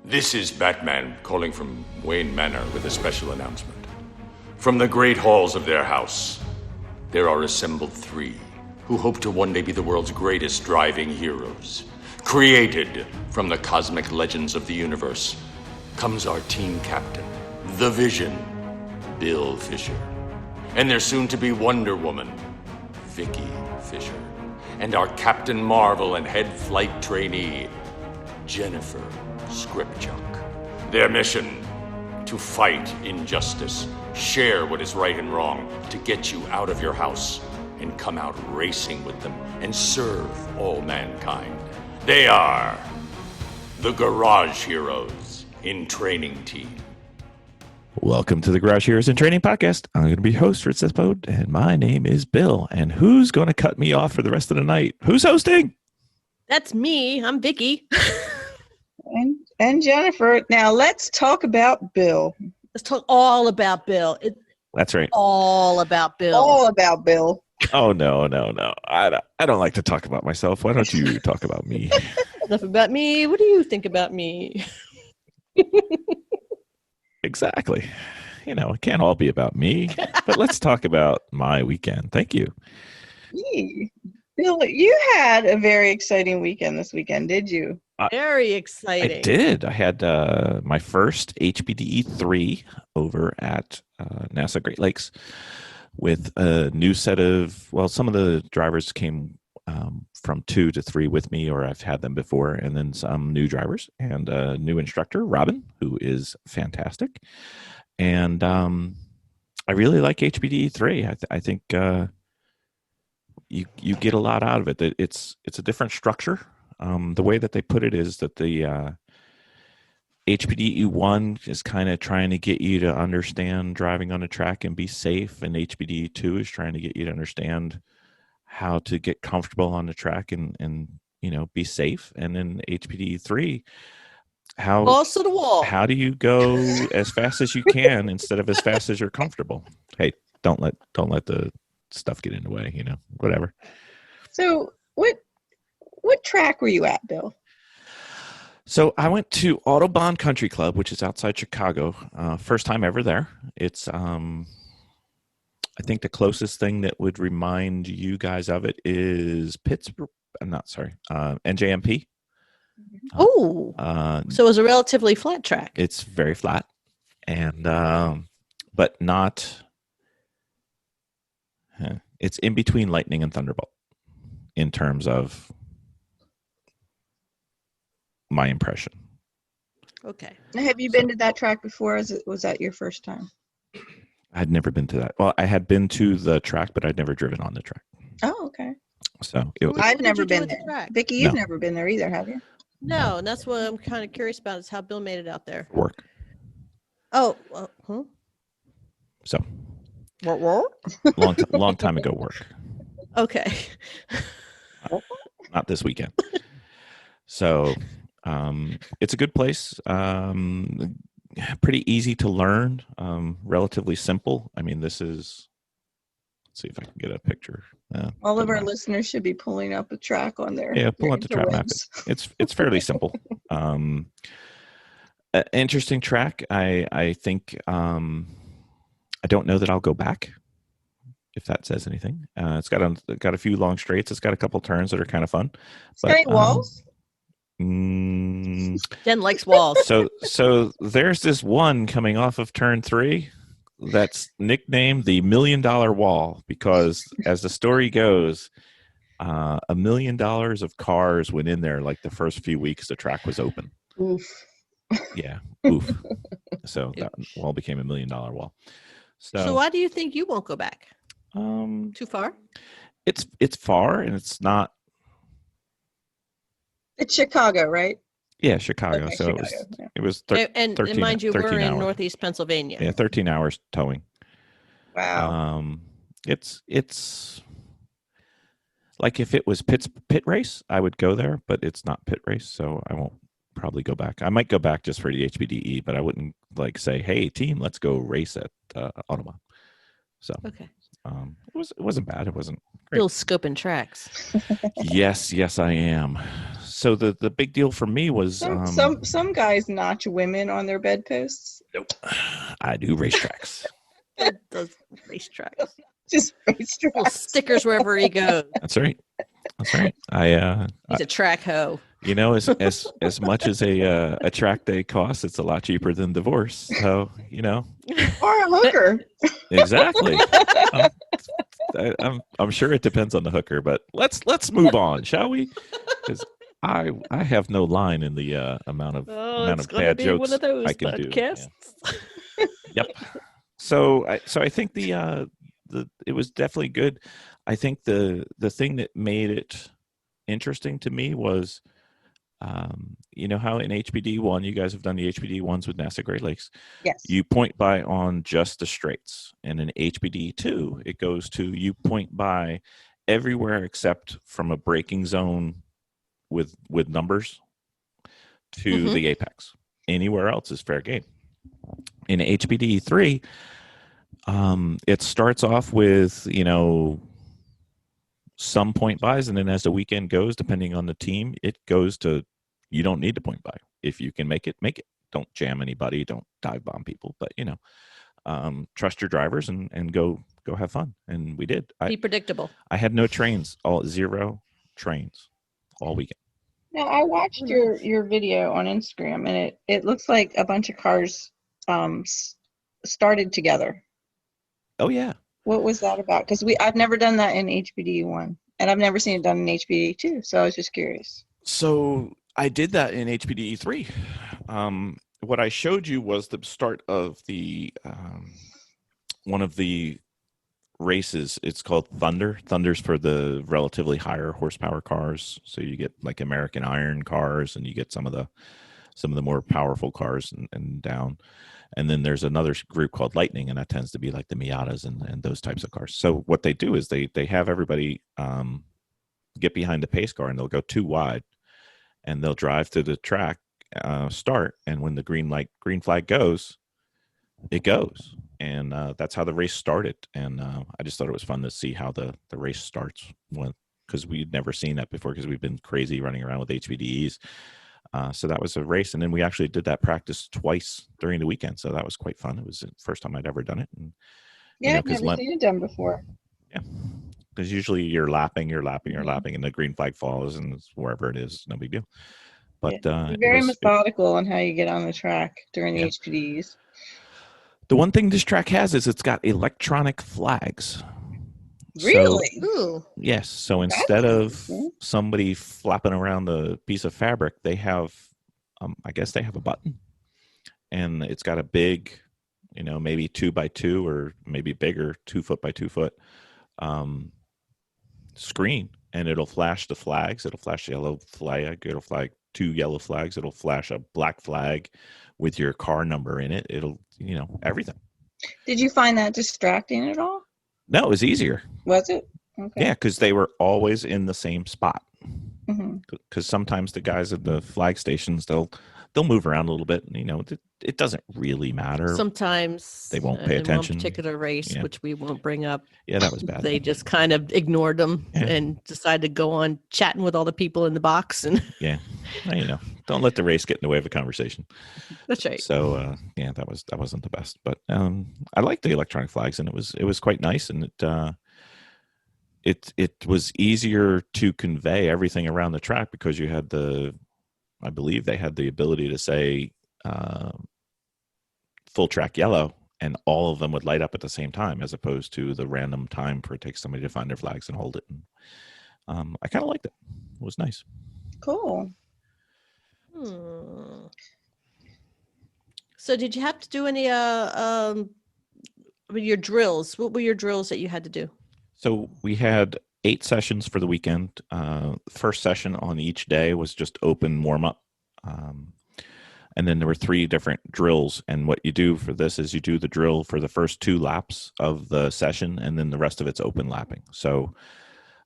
This is Batman calling from Wayne Manor with a special announcement. From the great halls of their house, there are assembled three who hope to one day be the world's greatest driving heroes. Created from the cosmic legends of the universe comes our team captain, the Vision, Bill Fisher. And their soon-to-be Wonder Woman, Vicki Fisher. And our Captain Marvel and head flight trainee, Jennifer Scripchuk. Their mission, to fight injustice, share what is right and wrong, to get you out of your house and come out racing with them and serve all mankind. They are the Garage Heroes in Training Team. Welcome to the Garage Heroes in Training Podcast. I'm going to be your host for this episode, and my name is Bill. And who's going to cut me off for the rest of the night? Who's hosting? That's me. I'm Vicki. and Jennifer. Now let's talk about Bill. Let's talk all about Bill. That's right. All about Bill. All about Bill. Oh, no. I don't like to talk about myself. Why don't you talk about me? Enough about me. What do you think about me? Exactly. You know, it can't all be about me, but let's talk about my weekend. Thank you. Bill, you had a very exciting weekend this weekend, did you? Very exciting. I did. I had my first HPDE 3 over at NASA Great Lakes with a new set of, well, some of the drivers came from 2 to 3 with me, or I've had them before, and then some new drivers and a new instructor, Robin, who is fantastic. And I really like HPDE 3. I think you get a lot out of it. It's a different structure. The way that they put it is that the HPDE 1 is kind of trying to get you to understand driving on a track and be safe, and HPDE 2 is trying to get you to understand how to get comfortable on the track and you know, be safe. And then HPDE 3, Balls to the wall. how do you go as fast as you can instead of as fast as you're comfortable? Hey, don't let the stuff get in the way, you know, whatever. So what track were you at, Bill? So I went to Autobahn Country Club, which is outside Chicago. First time ever there. It's I think the closest thing that would remind you guys of it is Pittsburgh. I'm not sorry, NJMP. Oh, so it was a relatively flat track. It's very flat, and but not. It's in between Lightning and Thunderbolt in terms of my impression. Okay. Have you been to that track before? Was that your first time? I'd never been to that. Well, I had been to the track, but I'd never driven on the track. Oh, okay. So it was, I've never did you do been at the there. track? Vicki, you've No. never been there either, have you? No, and that's what I'm kind of curious about is how Bill made it out there. work. Oh, well, huh? So What? long time ago work. Okay. Not this weekend. So it's a good place. Pretty easy to learn. Relatively simple. I mean, this is. Let's see if I can get a picture. All of our listeners should be pulling up a track on there. Yeah, pull out the track map. It's fairly simple. Interesting track. I think. I don't know that I'll go back, if that says anything. It's got a few long straights. It's got a couple turns that are kind of fun. Straight walls? Jen likes walls. So there's this one coming off of turn 3 that's nicknamed the $1 Million Wall because, as the story goes, $1 million of cars went in there like the first few weeks the track was open. Oof. Yeah, oof. So that wall became $1 million wall. So why do you think you won't go back? Too far? It's far, and it's not. It's Chicago, right? Yeah, Chicago. Okay, so Chicago, it was And 13, mind you, 13 we're in hours. Northeast Pennsylvania. Yeah, 13 hours towing. Wow. It's like if it was pit race, I would go there, but it's not pit race, so I won't probably go back. I might go back just for the HPDE, but I wouldn't like say, "Hey, team, let's go race at Autobahn." So Okay. it wasn't bad. It wasn't great. Still scoping tracks. Yes, I am. So the big deal for me was Some guys notch women on their bedposts. nope. I do racetracks. Those racetracks. Just Little racetracks. stickers wherever he goes. That's right. He's a track hoe. You know, as much as a track day costs, it's a lot cheaper than divorce. So, you know. Or a hooker. Exactly. I'm sure it depends on the hooker, but let's move on, shall we? Because I have no line in the amount of bad jokes one of those I can podcasts. do. Yeah. Yep. So I think it was definitely good. I think the thing that made it interesting to me was, you know how in HPD 1, you guys have done the HPD 1s with NASA Great Lakes. Yes. You point by on just the straights. And in HPD 2, it goes to you point by everywhere except from a braking zone with numbers to the apex. Anywhere else is fair game. In HPD 3, it starts off with, you know, some point bys, and then as the weekend goes, depending on the team, it goes to you don't need to point by. If you can make it, make it. Don't jam anybody. Don't dive bomb people. But you know, trust your drivers and go have fun. And we did. Be predictable. I had no trains. Zero trains all weekend. Now I watched your video on Instagram, and it looks like a bunch of cars started together. Oh yeah. What was that about? Because I've never done that in HPD 1, and I've never seen it done in HPD 2. So I was just curious. So I did that in HPDE 3. What I showed you was the start of the one of the races. It's called Thunder. Thunder's for the relatively higher horsepower cars. So you get like American Iron cars, and you get some of the more powerful cars and down. And then there's another group called Lightning, and that tends to be like the Miatas and those types of cars. So what they do is they have everybody get behind the pace car, and they'll go too wide, and they'll drive to the track, start, and when the green flag goes, it goes. And that's how the race started. And I just thought it was fun to see how the race starts, because we'd never seen that before, because we've been crazy running around with HPDEs. So that was a race, and then we actually did that practice twice during the weekend. So that was quite fun. It was the first time I'd ever done it. And, yeah, I've never seen it done before. Yeah, because usually you're lapping, and the green flag falls, and wherever it is, no big deal. But you're very methodical on how you get on the track during the HPDs. The one thing this track has is it's got electronic flags. Really? So, yes. So instead of somebody flapping around the piece of fabric, they have, I guess they have a button, and it's got a big, you know, maybe 2x2 or maybe bigger, 2 foot by 2 foot screen, and it'll flash the flags. It'll flash the yellow flag. It'll flag 2 yellow flags. It'll flash a black flag with your car number in it. It'll, you know, everything. Did you find that distracting at all? No, it was easier. Was it? Okay. Yeah, because they were always in the same spot. Mm-hmm. Because sometimes the guys at the flag stations, they'll move around a little bit. You know, it doesn't really matter. sometimes They won't pay attention. In one particular race, Yeah. which we won't bring up, Yeah, that was bad. they just kind of ignored them Yeah. and decided to go on chatting with all the people in the box. And Yeah, well, you know, don't let the race get in the way of a conversation. that's right. So yeah, that wasn't the best, but I liked the electronic flags, and it was quite nice, and it was easier to convey everything around the track because you had I believe they had the ability to say full track yellow, and all of them would light up at the same time, as opposed to the random time for it takes somebody to find their flags and hold it. And, I kind of liked it. It was nice. Cool. So did you have to do any your drills? What were your drills that you had to do? So we had 8 sessions for the weekend. First session on each day was just open warm up. And then there were 3 different drills. And what you do for this is you do the drill for the first 2 laps of the session, and then the rest of it's open lapping. So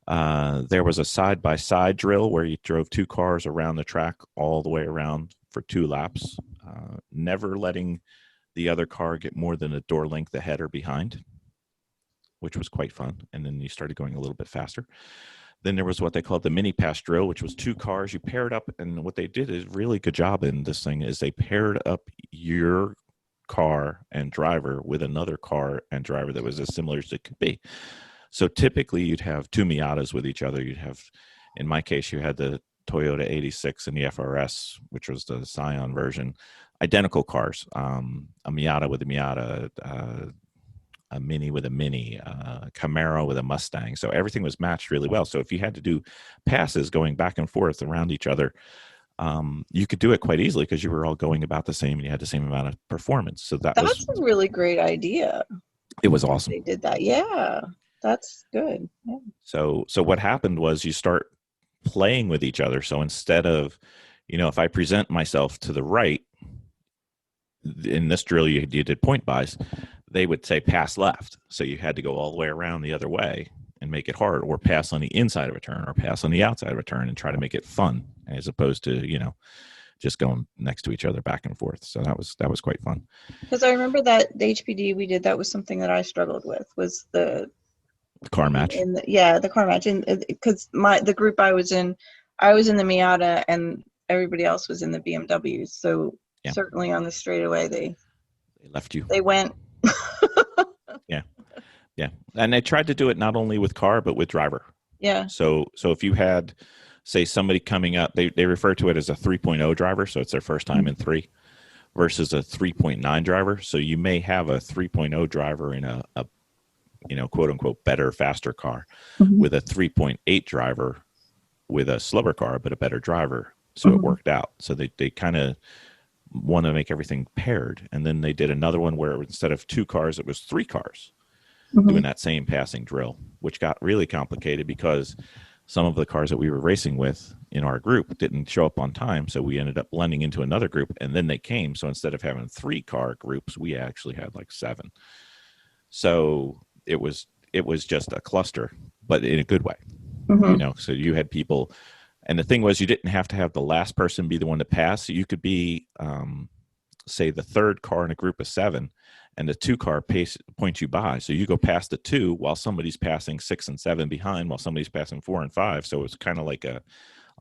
there was a side-by-side drill where you drove 2 cars around the track all the way around for 2 laps, never letting the other car get more than a door length ahead or behind. which was quite fun. And then you started going a little bit faster. Then there was what they called the mini pass drill, which was 2 cars. You paired up, and what they did is really good job in this thing is they paired up your car and driver with another car and driver that was as similar as it could be. So typically you'd have 2 Miatas with each other. You'd have, in my case, you had the Toyota 86 and the FRS, which was the Scion version, identical cars. A Miata with a Miata, a Mini with a Mini, Camaro with a Mustang. So everything was matched really well. So if you had to do passes going back and forth around each other, you could do it quite easily because you were all going about the same and you had the same amount of performance. So that's a really great idea. It was awesome. They did that. Yeah, that's good. Yeah. So what happened was you start playing with each other. So instead of, if I present myself to the right, in this drill you did point buys, they would say pass left. So you had to go all the way around the other way and make it hard, or pass on the inside of a turn, or pass on the outside of a turn, and try to make it fun as opposed to, just going next to each other back and forth. So that was quite fun. Because I remember that the HPD we did, that was something that I struggled with, was the car match. The car match. And because the group I was in the Miata and everybody else was in the BMWs. So certainly on the straightaway, they left you. They went. Yeah. And they tried to do it not only with car, but with driver. Yeah. So if you had, say, somebody coming up, they refer to it as a 3.0 driver. So it's their first time in 3 versus a 3.9 driver. So you may have a 3.0 driver in a quote unquote better, faster car with a 3.8 driver with a slower car, but a better driver. So it worked out. So they kind of want to make everything paired. And then they did another one where instead of 2 cars, it was 3 cars doing that same passing drill, which got really complicated because some of the cars that we were racing with in our group didn't show up on time. So we ended up blending into another group, and then they came. So instead of having 3 car groups, we actually had like 7. So it was just a cluster, but in a good way, so you had people. And the thing was, you didn't have to have the last person be the one to pass. So you could be, say, the 3rd car in a group of 7, and the 2 car points you by. So you go past the 2 while somebody's passing 6 and 7 behind, while somebody's passing 4 and 5. So it was kind of like a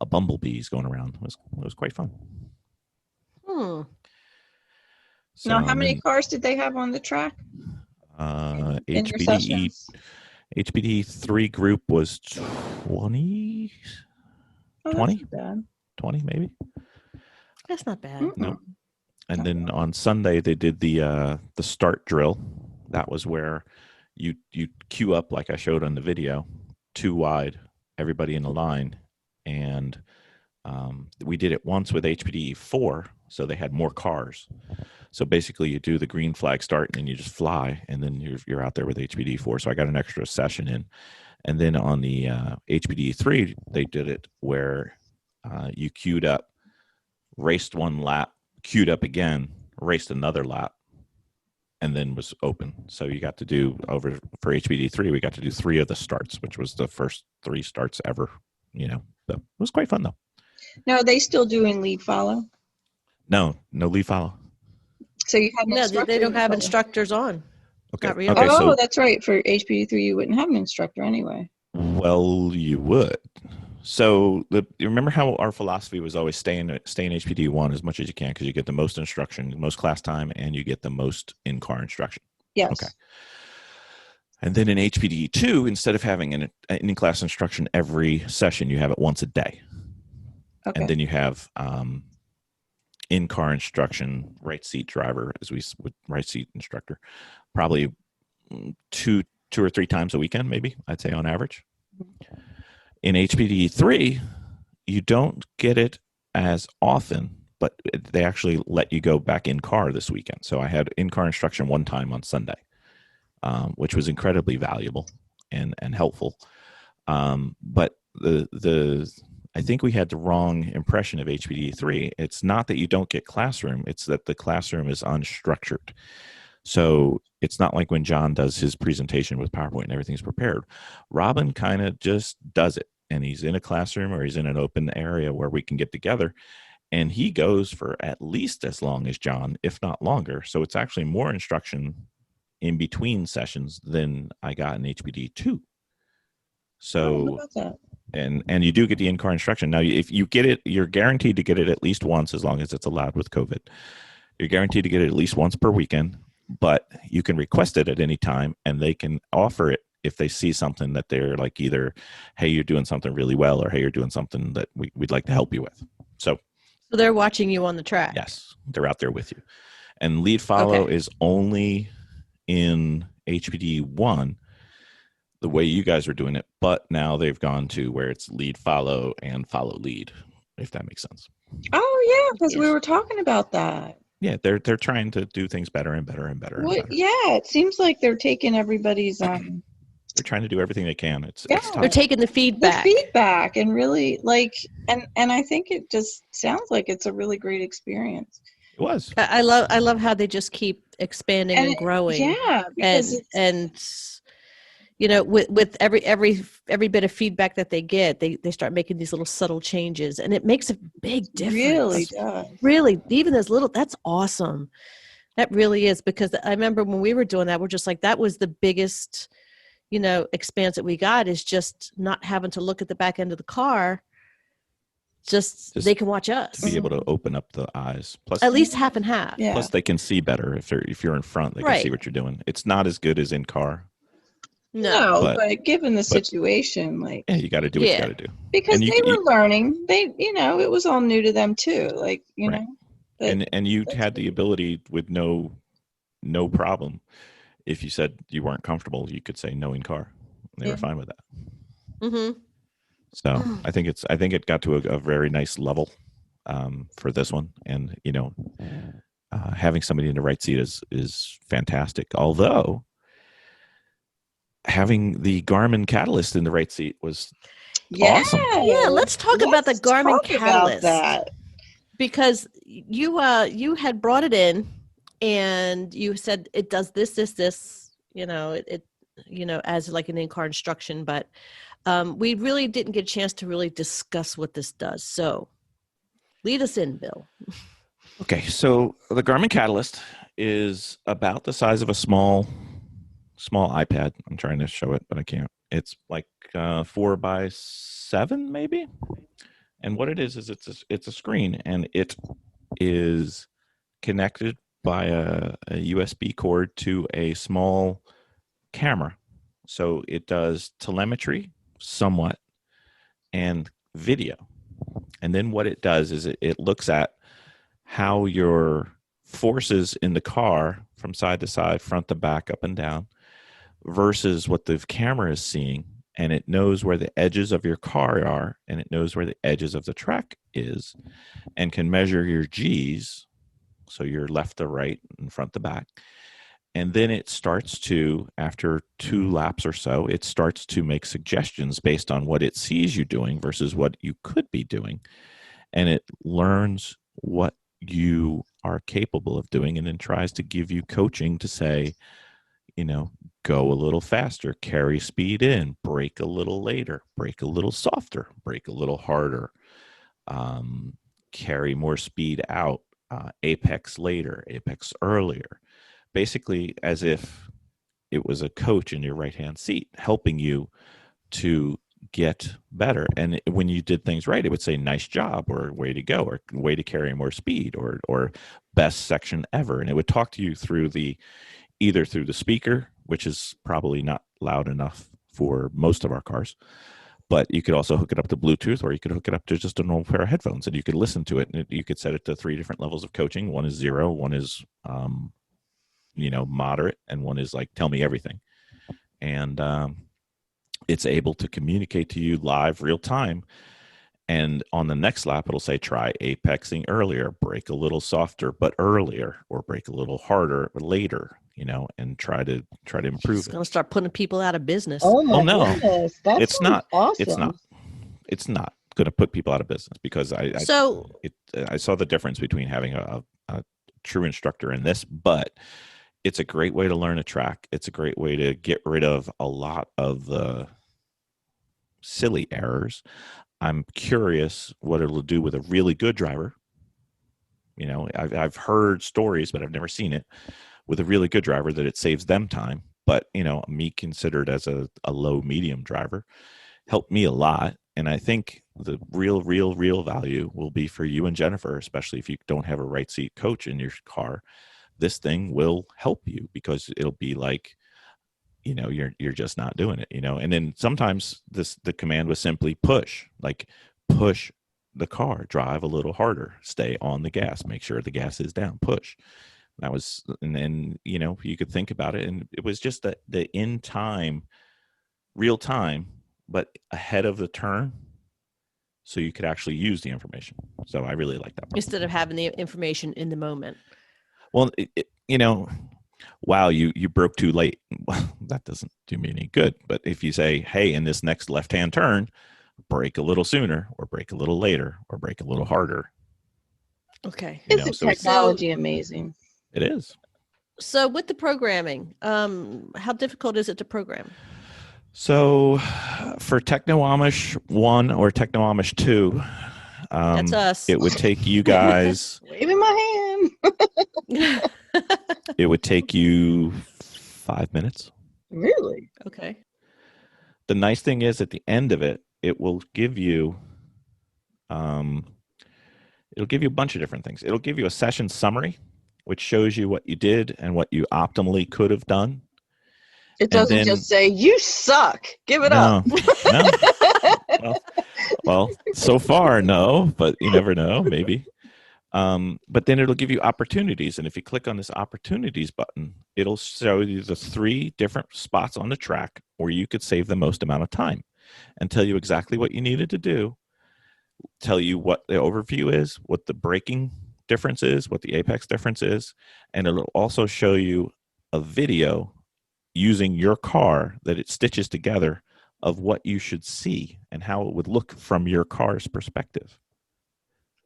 bumblebees going around. It was quite fun. Hmm. So, now, how many cars did they have on the track? HPDE 3 group was 20. 20? 20 maybe. That's not bad. No. And then on Sunday they did the start drill. That was where you queue up like I showed on the video, 2 wide, everybody in a line, and we did it once with HPDE 4, so they had more cars. So basically you do the green flag start and then you just fly, and then you're out there with HPDE 4. So I got an extra session in. And then on the HPDE 3, they did it where you queued up, raced 1 lap, queued up again, raced another lap, and then was open. So you got to do for HPDE 3, we got to do 3 of the starts, which was the first 3 starts ever, So it was quite fun though. Now, are they still doing lead follow? No lead follow. So you have they don't have instructors on. Okay. Not really. Okay, so that's right. For HPDE 3, you wouldn't have an instructor anyway. Well, you would. So you remember how our philosophy was always stay in HPDE 1 as much as you can, because you get the most instruction, most class time, and you get the most in-car instruction. Yes. Okay. And then in HPDE 2, instead of having an in-class instruction every session, you have it once a day. Okay. And then you have in-car instruction, right seat driver, right seat instructor, probably 2 or 3 times a weekend, maybe, I'd say on average. In HPDE 3, you don't get it as often, but they actually let you go back in car this weekend. So I had in-car instruction 1 time on Sunday, which was incredibly valuable and helpful. But I think we had the wrong impression of HPDE 3. It's not that you don't get classroom, it's that the classroom is unstructured. So it's not like when John does his presentation with PowerPoint and everything's prepared. Robin kind of just does it, and he's in a classroom or he's in an open area where we can get together, and he goes for at least as long as John, if not longer. So it's actually more instruction in between sessions, then I got an HPDE 2. So, and you do get the in-car instruction. Now, if you get it, you're guaranteed to get it at least once, as long as it's allowed with COVID. You're guaranteed to get it at least once per weekend, but you can request it at any time, and they can offer it if they see something that they're like, either, hey, you're doing something really well, or hey, you're doing something that we'd like to help you with. So they're watching you on the track. Yes, they're out there with you. And lead follow is only in HPDE 1, the way you guys are doing it, but now they've gone to where it's lead follow and follow lead, if that makes sense. Oh yeah, because we were talking about that. Yeah, they're trying to do things better and better and better. And better. Yeah, it seems like they're taking everybody's they're trying to do everything they can. It's they're taking the feedback. And really and I think it just sounds like it's a really great experience. It was. I love how they just keep expanding and growing. Yeah, because and you know, with every bit of feedback that they get, they start making these little subtle changes, and it makes a big difference. Really does. Really, even those little, that's awesome. That really is, because I remember when we were doing that, we're just like, that was the biggest, you know, expanse that we got, is just not having to look at the back end of the car. Just they can watch us. To be able to open up the eyes. Plus, at least half and half. Yeah. Plus they can see better if you're in front, they can see what you're doing. It's not as good as in car. No, but given the situation, like, yeah, you got to do what you got to do. Because they were learning. They, you know, it was all new to them too. Like, you know, but and you had the ability with no problem. If you said you weren't comfortable, you could say no in car. They were fine with that. Mm-hmm. So I think it got to a very nice level for this one, and you know, having somebody in the right seat is fantastic. Although having the Garmin Catalyst in the right seat was awesome. Yeah, let's talk about the Garmin Catalyst. Because you had brought it in, and you said it does this, you know, it you know, as like an in-car instruction, but we really didn't get a chance to really discuss what this does. So lead us in, Bill. Okay, so the Garmin Catalyst is about the size of a small iPad. I'm trying to show it, but I can't. It's like 4x7 maybe. And what it is it's a screen, and it is connected by a USB cord to a small camera. So it does telemetry somewhat and video. And then what it does is it looks at how your forces in the car from side to side, front to back, up and down, versus what the camera is seeing, and it knows where the edges of your car are, and it knows where the edges of the track is, and can measure your G's, so your left to right and front to back. And then it starts to, after 2 laps or so, it starts to make suggestions based on what it sees you doing versus what you could be doing. And it learns what you are capable of doing, and then tries to give you coaching to say, you know, go a little faster, carry speed in, brake a little later, brake a little softer, brake a little harder, carry more speed out, apex later, apex earlier. Basically, as if it was a coach in your right-hand seat helping you to get better. And when you did things right, it would say nice job, or way to go, or way to carry more speed, or best section ever. And it would talk to you through either through the speaker, which is probably not loud enough for most of our cars, but you could also hook it up to Bluetooth, or you could hook it up to just a normal pair of headphones, and you could listen to it. And you could set it to 3 different levels of coaching. One is 0, one is you know, moderate, and one is like tell me everything. And it's able to communicate to you live, real time. And on the next lap, it'll say try apexing earlier, brake a little softer but earlier, or brake a little harder but later, you know, and try to improve. It's going to start putting people out of business. Oh my goodness, that's awesome. It's not going to put people out of business, because I saw the difference between having a true instructor in this, but it's a great way to learn a track. It's a great way to get rid of a lot of the silly errors. I'm curious what it'll do with a really good driver. You know, I've heard stories, but I've never seen it, with a really good driver that it saves them time. But, me considered as a low medium driver helped me a lot. And I think the real value will be for you and Jennifer, especially if you don't have a right seat coach in your car. This thing will help you because it'll be like, you're just not doing it, and then sometimes the command was simply push the car, drive a little harder, stay on the gas, make sure the gas is down, push. And then, you could think about it, and it was just the in time, real time, but ahead of the turn, so you could actually use the information. So I really like that part. Instead of having the information in the moment. Well, wow, you broke too late. Well, that doesn't do me any good. But if you say, hey, in this next left-hand turn, brake a little sooner, or brake a little later, or brake a little harder. Okay. Isn't technology amazing? It is. So with the programming, how difficult is it to program? So for Techno-Amish 1 or Techno-Amish 2, that's us. It would take you guys waving my hand. It would take you 5 minutes. Really? Okay. The nice thing is, at the end of it, it will give you a bunch of different things. It'll give you a session summary, which shows you what you did and what you optimally could have done. It doesn't just say, you suck, give it up. No. Well, so far, no, but you never know, maybe. But then it'll give you opportunities. And if you click on this opportunities button, it'll show you the 3 different spots on the track where you could save the most amount of time and tell you exactly what you needed to do, tell you what the overview is, what the braking difference is, what the apex difference is. And it'll also show you a video using your car that it stitches together of what you should see and how it would look from your car's perspective.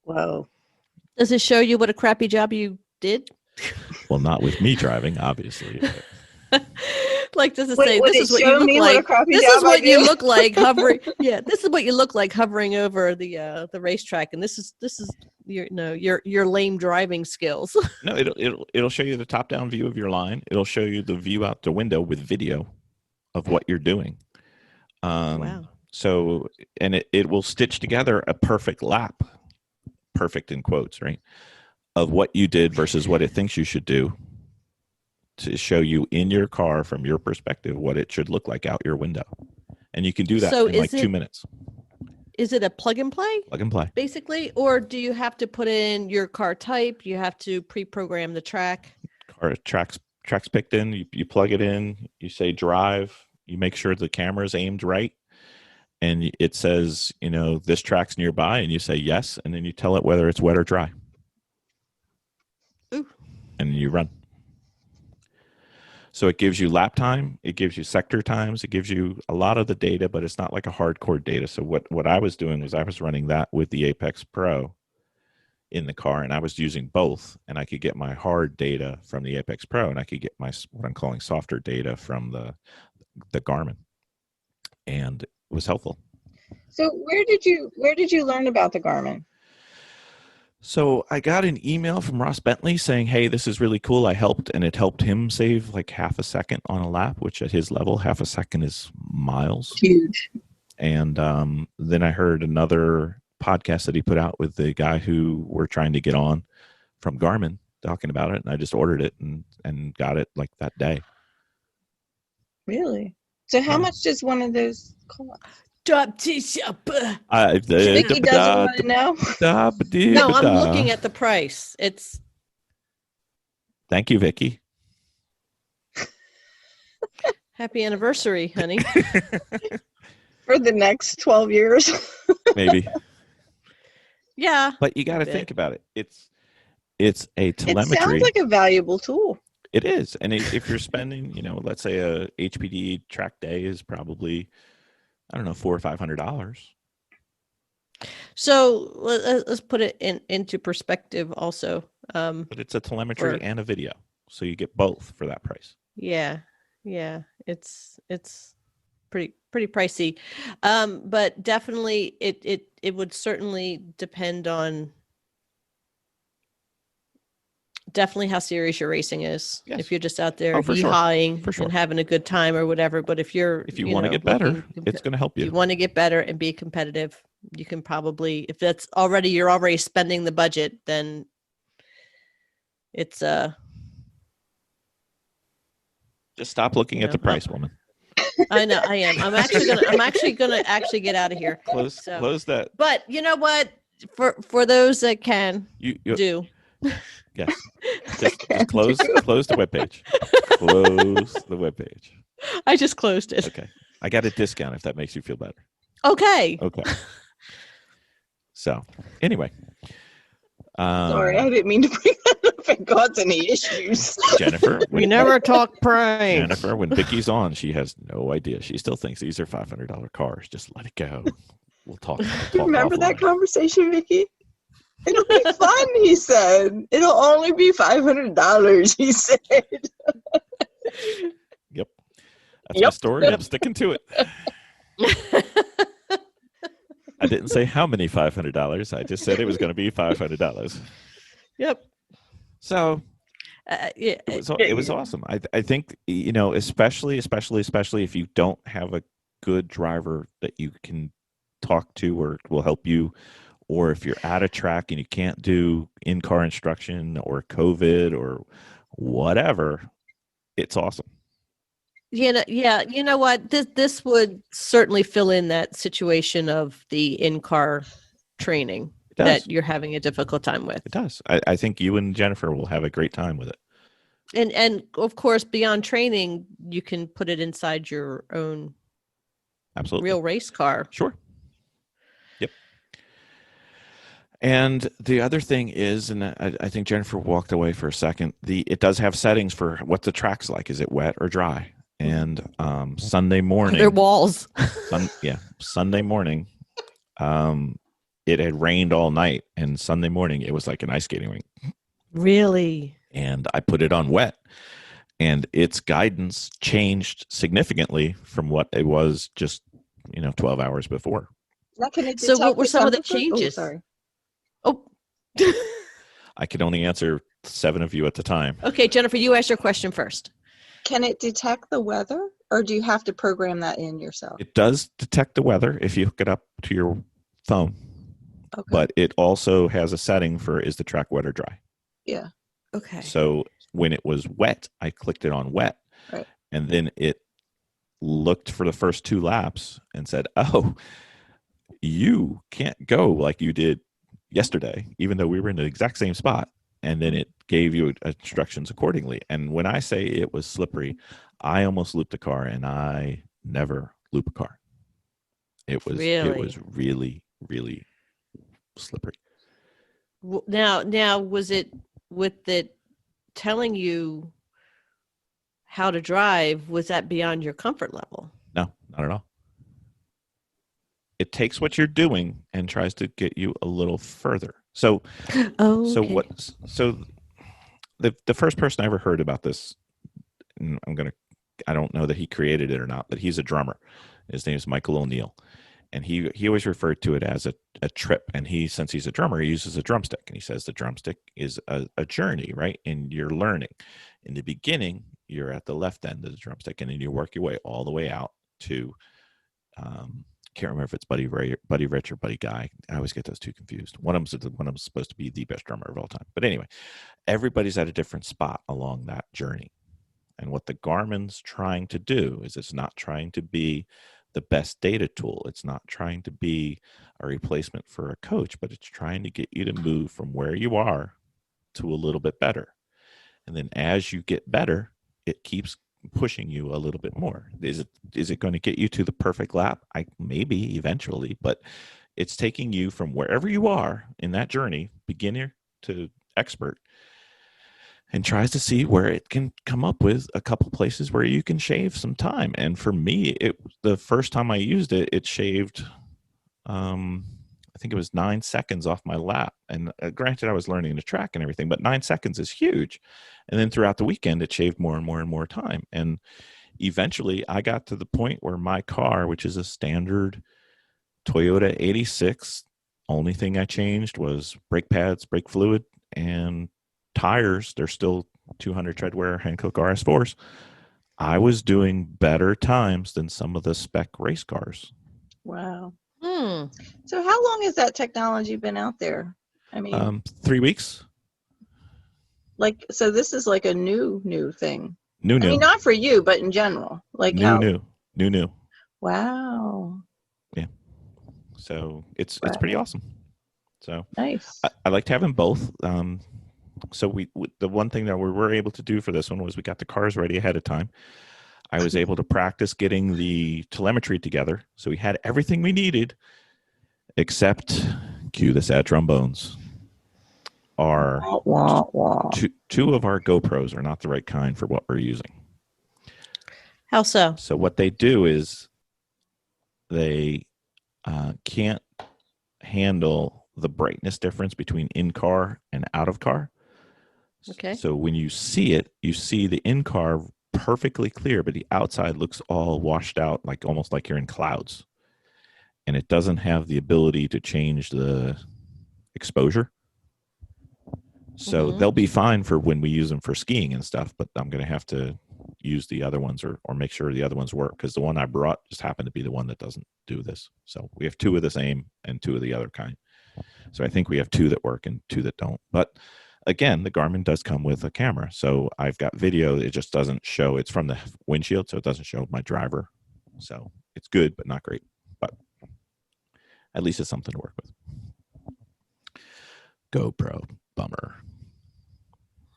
Whoa. Does it show you what a crappy job you did? Well, not with me driving, obviously. Like, does it say, this is what you look like? This is what you look like hovering. Yeah, this is what you look like hovering over the racetrack, and this is your lame driving skills. No, it'll show you the top-down view of your line. It'll show you the view out the window with video of what you're doing. Wow. So, and it will stitch together a perfect lap, perfect in quotes, right, of what you did versus what it thinks you should do, to show you in your car from your perspective what it should look like out your window. And you can do that in like 2 minutes. Is it a plug and play? Plug and play. Basically, or do you have to put in your car type? You have to pre-program the track? Track's picked in, you plug it in, you say drive, you make sure the camera's aimed right, and it says, this track's nearby, and you say yes, and then you tell it whether it's wet or dry. Ooh. And you run. So it gives you lap time, it gives you sector times, it gives you a lot of the data, but it's not like a hardcore data. So what I was doing was I was running that with the Apex Pro in the car, and I was using both, and I could get my hard data from the Apex Pro, and I could get my what I'm calling softer data from the Garmin, and it was helpful. So where did you learn about the Garmin? So I got an email from Ross Bentley saying, hey, this is really cool. I helped, and it helped him save like half a second on a lap, which at his level, half a second is miles. Huge. And then I heard another podcast that he put out with the guy who we're trying to get on from Garmin talking about it. And I just ordered it and got it like that day. Really? So how much does one of those cost? Vicky doesn't want to know. No, I'm looking at the price. It's. Thank you, Vicki. Happy anniversary, honey. For the next 12 years. Maybe. Yeah. But you got to think about it. It's a telemetry. It sounds like a valuable tool. It is. And if you're spending, let's say a HPDE track day is probably, I don't know, $400 or $500. So let's put it into perspective also. But it's a telemetry and a video. So you get both for that price. Yeah. It's pretty pricey. But definitely it would certainly depend on definitely how serious your racing is. Yes. If you're just out there For sure. hee-hawing For sure. and having a good time or whatever. But if you want to get better, it's going to help if you. you want to get better and be competitive, you can probably, if you're already spending the budget, then it's just stop looking at the price, woman. I know I am. I'm actually gonna get out of here. Close that. But you know what? For those that can do. Yes. Just close the webpage. Close the webpage. I just closed it. Okay. I got a discount if that makes you feel better. Okay. So anyway. Sorry, I didn't mean to bring that up and cause any issues. Jennifer. We never talk price. Jennifer, when Vicki's on, she has no idea. She still thinks these are $500 cars. Just let it go. We'll talk Remember offline. that conversation, Vicki? It'll be fun, he said. It'll only be $500, he said. Yep. That's my story. I'm sticking to it. I didn't say how many $500. I just said it was going to be $500. Yep. So it was awesome. I think, especially if you don't have a good driver that you can talk to or will help you, or if you're at a track and you can't do in-car instruction or COVID or whatever, it's awesome. Yeah. You know what? This would certainly fill in that situation of the in-car training that you're having a difficult time with. It does. I think you and Jennifer will have a great time with it. And of course, beyond training, you can put it inside your own real race car. Sure. Yep. And the other thing is, and I think Jennifer walked away for a second, it does have settings for what the track's like. Is it wet or dry? And Sunday morning, their walls. Sunday morning, it had rained all night, and Sunday morning it was like an ice skating rink. Really? And I put it on wet, and its guidance changed significantly from what it was just 12 hours before. So what were some of the changes? Oh. I could only answer 7 of you at the time. Okay, Jennifer, you asked your question first. Can it detect the weather, or do you have to program that in yourself? It does detect the weather if you hook it up to your phone. Okay. But it also has a setting for, is the track wet or dry? Yeah. Okay. So when it was wet, I clicked it on wet. Right. And then it looked for the first 2 laps and said, oh, you can't go like you did yesterday, even though we were in the exact same spot. And then it gave you instructions accordingly. And when I say it was slippery, I almost looped a car, and I never loop a car. It was really, really slippery. Now, was it with it telling you how to drive? Was that beyond your comfort level? No, not at all. It takes what you're doing and tries to get you a little further. So, the first person I ever heard about this, and I don't know that he created it or not, but he's a drummer. His name is Michael O'Neill, and he always referred to it as a trip. And since he's a drummer, he uses a drumstick, and he says the drumstick is a journey, right? And you're learning. In the beginning, you're at the left end of the drumstick, and then you work your way all the way out to. Can't remember if it's Buddy Rich or Buddy Guy. I always get those two confused. One of them's supposed to be the best drummer of all time. But anyway, everybody's at a different spot along that journey. And what the Garmin's trying to do is it's not trying to be the best data tool. It's not trying to be a replacement for a coach, but it's trying to get you to move from where you are to a little bit better. And then as you get better, it keeps pushing you a little bit more. Is it going to get you to the perfect lap? Maybe eventually, but it's taking you from wherever you are in that journey, beginner to expert, and tries to see where it can come up with a couple places where you can shave some time. And for me, the first time I used it, it shaved, I think it was 9 seconds off my lap. And granted, I was learning the track and everything, but 9 seconds is huge. And then throughout the weekend, it shaved more and more and more time. And eventually, I got to the point where my car, which is a standard Toyota 86, only thing I changed was brake pads, brake fluid, and tires, they're still 200 treadwear Hankook RS4s. I was doing better times than some of the spec race cars. Wow. Hmm. So how long has that technology been out there? I mean, 3 weeks. so this is like a new thing. New. I mean, not for you, but in general. Like new. Wow. Yeah. So it's pretty awesome. So Nice. I like to have them both. So the one thing that we were able to do for this one was we got the cars ready ahead of time. I was able to practice getting the telemetry together. So we had everything we needed, except cue the sad trombones. Two of our GoPros are not the right kind for what we're using. How so? So what they do is they can't handle the brightness difference between in-car and out-of-car. Okay. So when you see it, you see the in-car perfectly clear, but the outside looks all washed out, like almost like you're in clouds. And it doesn't have the ability to change the exposure. So they'll be fine for when we use them for skiing and stuff, but I'm going to have to use the other ones or make sure the other ones work, because the one I brought just happened to be the one that doesn't do this. So we have 2 of the same and 2 of the other kind. So I think we have 2 that work and 2 that don't. But again, the Garmin does come with a camera. So I've got video. It just doesn't show. It's from the windshield, so it doesn't show my driver. So it's good, but not great. But at least it's something to work with. GoPro, bummer.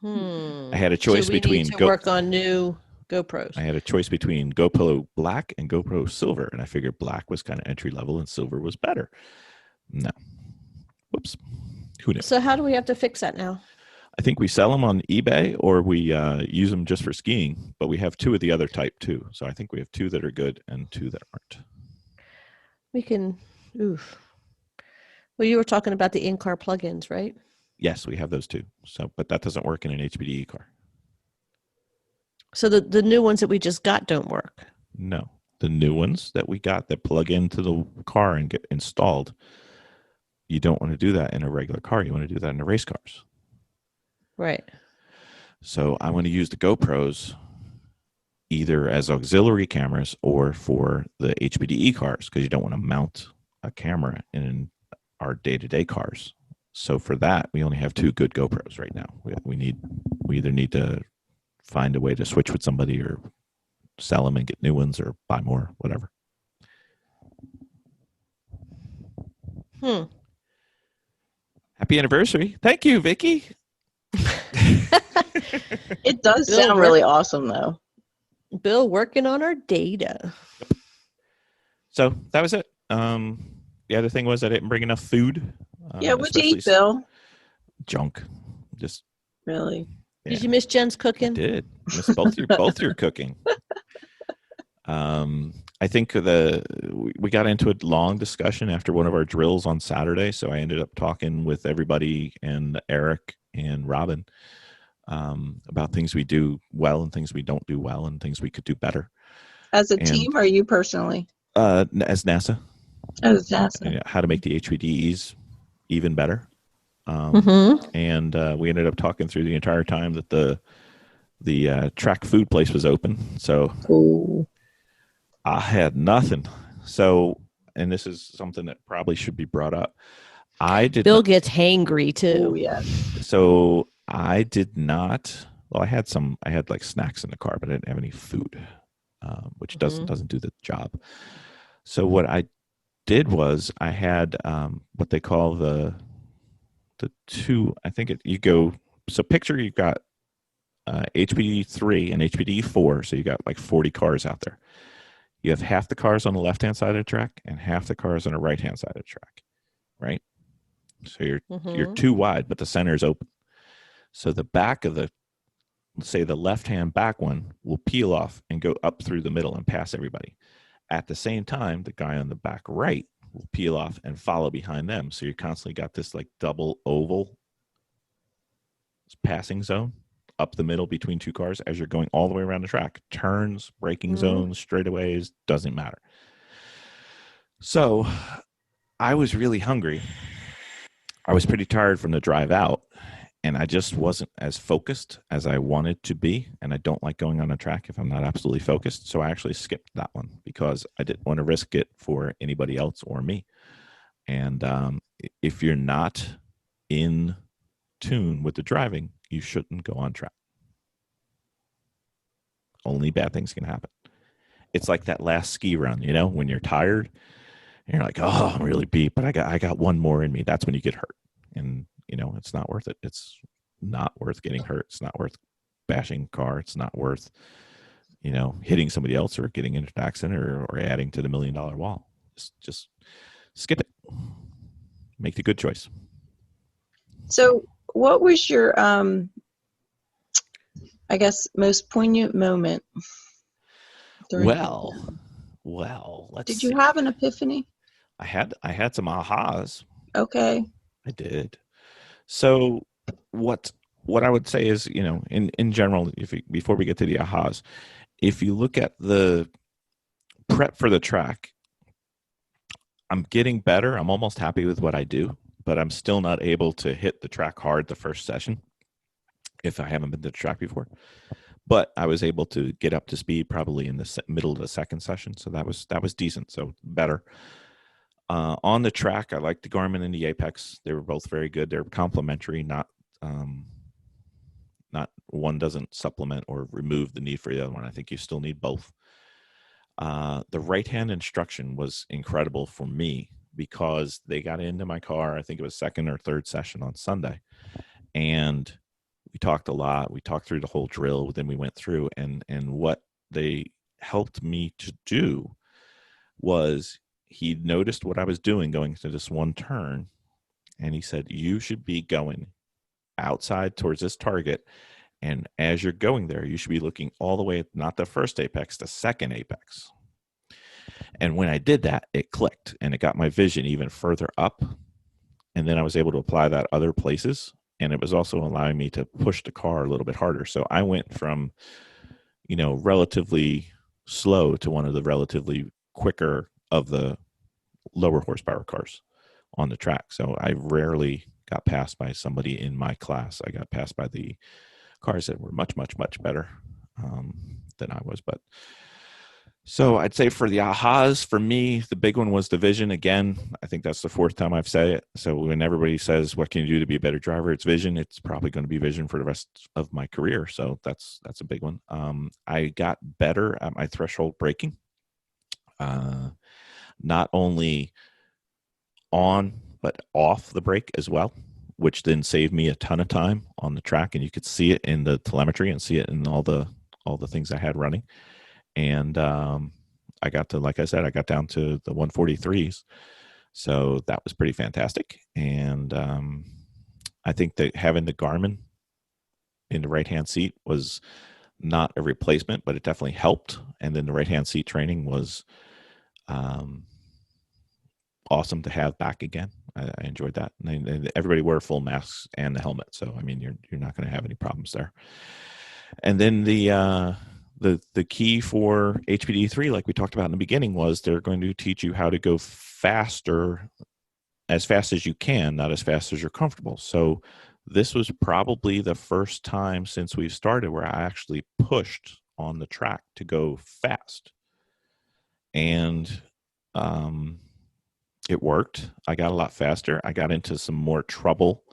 I had a choice between need to work on new GoPros. I had a choice between GoPro Black and GoPro Silver, and I figured Black was kind of entry level and Silver was better. No. Whoops. Who knew? So how do we have to fix that now? I think we sell them on eBay or we use them just for skiing, but we have 2 of the other type too. So I think we have 2 that are good and 2 that aren't. We can, oof. Well, you were talking about the in-car plugins, right? Yes, we have those too. So, but that doesn't work in an HPDE car. So the new ones that we just got don't work? No. The new ones that we got that plug into the car and get installed, you don't want to do that in a regular car. You want to do that in the race cars. Right. So I want to use the GoPros either as auxiliary cameras or for the HPDE cars, because you don't want to mount a camera in our day-to-day cars. So for that, we only have 2 good GoPros right now. We either need to find a way to switch with somebody or sell them and get new ones or buy more, whatever. Happy anniversary. Thank you, Vicki. It does sound really awesome, though. Bill working on our data. So that was it. The other thing was I didn't bring enough food. Yeah, what'd you eat, Bill? Junk. Just really. Yeah. Did you miss Jen's cooking? I did. Miss both your cooking. I think we got into a long discussion after one of our drills on Saturday, so I ended up talking with everybody and Eric and Robin about things we do well and things we don't do well and things we could do better. As a team, or you personally? As NASA. As NASA. How to make the HPDEs even better. And we ended up talking through the entire time that the track food place was open. So cool. I had nothing. So, and this is something that probably should be brought up. Bill gets hangry too. Oh, yes. So I did not. Well, I had like snacks in the car, but I didn't have any food, which doesn't do the job. So what I did was I had what they call the 2. I think you go. So picture you've got HPDE 3 and HPDE 4. So you got like 40 cars out there. You have half the cars on the left-hand side of the track and half the cars on the right-hand side of the track, right? So you're too wide, but the center is open. So the back of the left-hand back one will peel off and go up through the middle and pass everybody. At the same time, the guy on the back right will peel off and follow behind them. So you constantly got this like double oval passing zone up the middle between 2 cars as you're going all the way around the track. Turns, braking zones, straightaways, doesn't matter. So I was really hungry. I was pretty tired from the drive out. and I just wasn't as focused as I wanted to be. And I don't like going on a track if I'm not absolutely focused. So I actually skipped that one because I didn't want to risk it for anybody else or me. And if you're not in tune with the driving, you shouldn't go on track. Only bad things can happen. It's like that last ski run, you know, when you're tired and you're like, oh, I'm really beat, but I got one more in me. That's when you get hurt. And, you know, it's not worth it. It's not worth getting hurt. It's not worth bashing a car. It's not worth, you know, hitting somebody else or getting into an accident or adding to the $1 million wall. Just skip it. Make the good choice. So what was your, I guess, most poignant moment? Well, let's Did you have an epiphany? I had some ahas. Okay. I did. So what I would say is, you know, in general, before we get to the ahas, if you look at the prep for the track, I'm getting better. I'm almost happy with what I do, but I'm still not able to hit the track hard the first session if I haven't been to the track before. But I was able to get up to speed probably in the middle of the second session, so that was decent. So better. On the track, I like the Garmin and the Apex. They were both very good. They're complementary, not one doesn't supplement or remove the need for the other one. I think you still need both. The right-hand instruction was incredible for me because they got into my car, I think it was second or third session on Sunday, and we talked a lot. We talked through the whole drill, then we went through, and what they helped me to do was he noticed what I was doing going to this one turn, and he said, you should be going outside towards this target, and as you're going there, you should be looking all the way at not the first apex, the second apex. And when I did that, it clicked, and it got my vision even further up, and then I was able to apply that other places, and it was also allowing me to push the car a little bit harder. So I went from, you know, relatively slow to one of the relatively quicker of the lower horsepower cars on the track. So I rarely got passed by somebody in my class. I got passed by the cars that were much, much, much better than I was. But so I'd say for the ahas, for me, the big one was the vision. Again, I think that's the fourth time I've said it. So when everybody says, what can you do to be a better driver? It's vision. It's probably going to be vision for the rest of my career. So that's a big one. I got better at my threshold braking. Not only on, but off the brake as well, which then saved me a ton of time on the track. And you could see it in the telemetry and see it in all the things I had running. And I got to, like I said, I got down to the 143s. So that was pretty fantastic. And I think that having the Garmin in the right-hand seat was not a replacement, but it definitely helped. And then the right-hand seat training was awesome to have back again. I enjoyed that. And everybody wore full masks and the helmet. So, I mean, you're not going to have any problems there. And then the key for HPDE 3, like we talked about in the beginning, was they're going to teach you how to go faster, as fast as you can, not as fast as you're comfortable. So this was probably the first time since we've started where I actually pushed on the track to go fast. And it worked. I got a lot faster. I got into some more trouble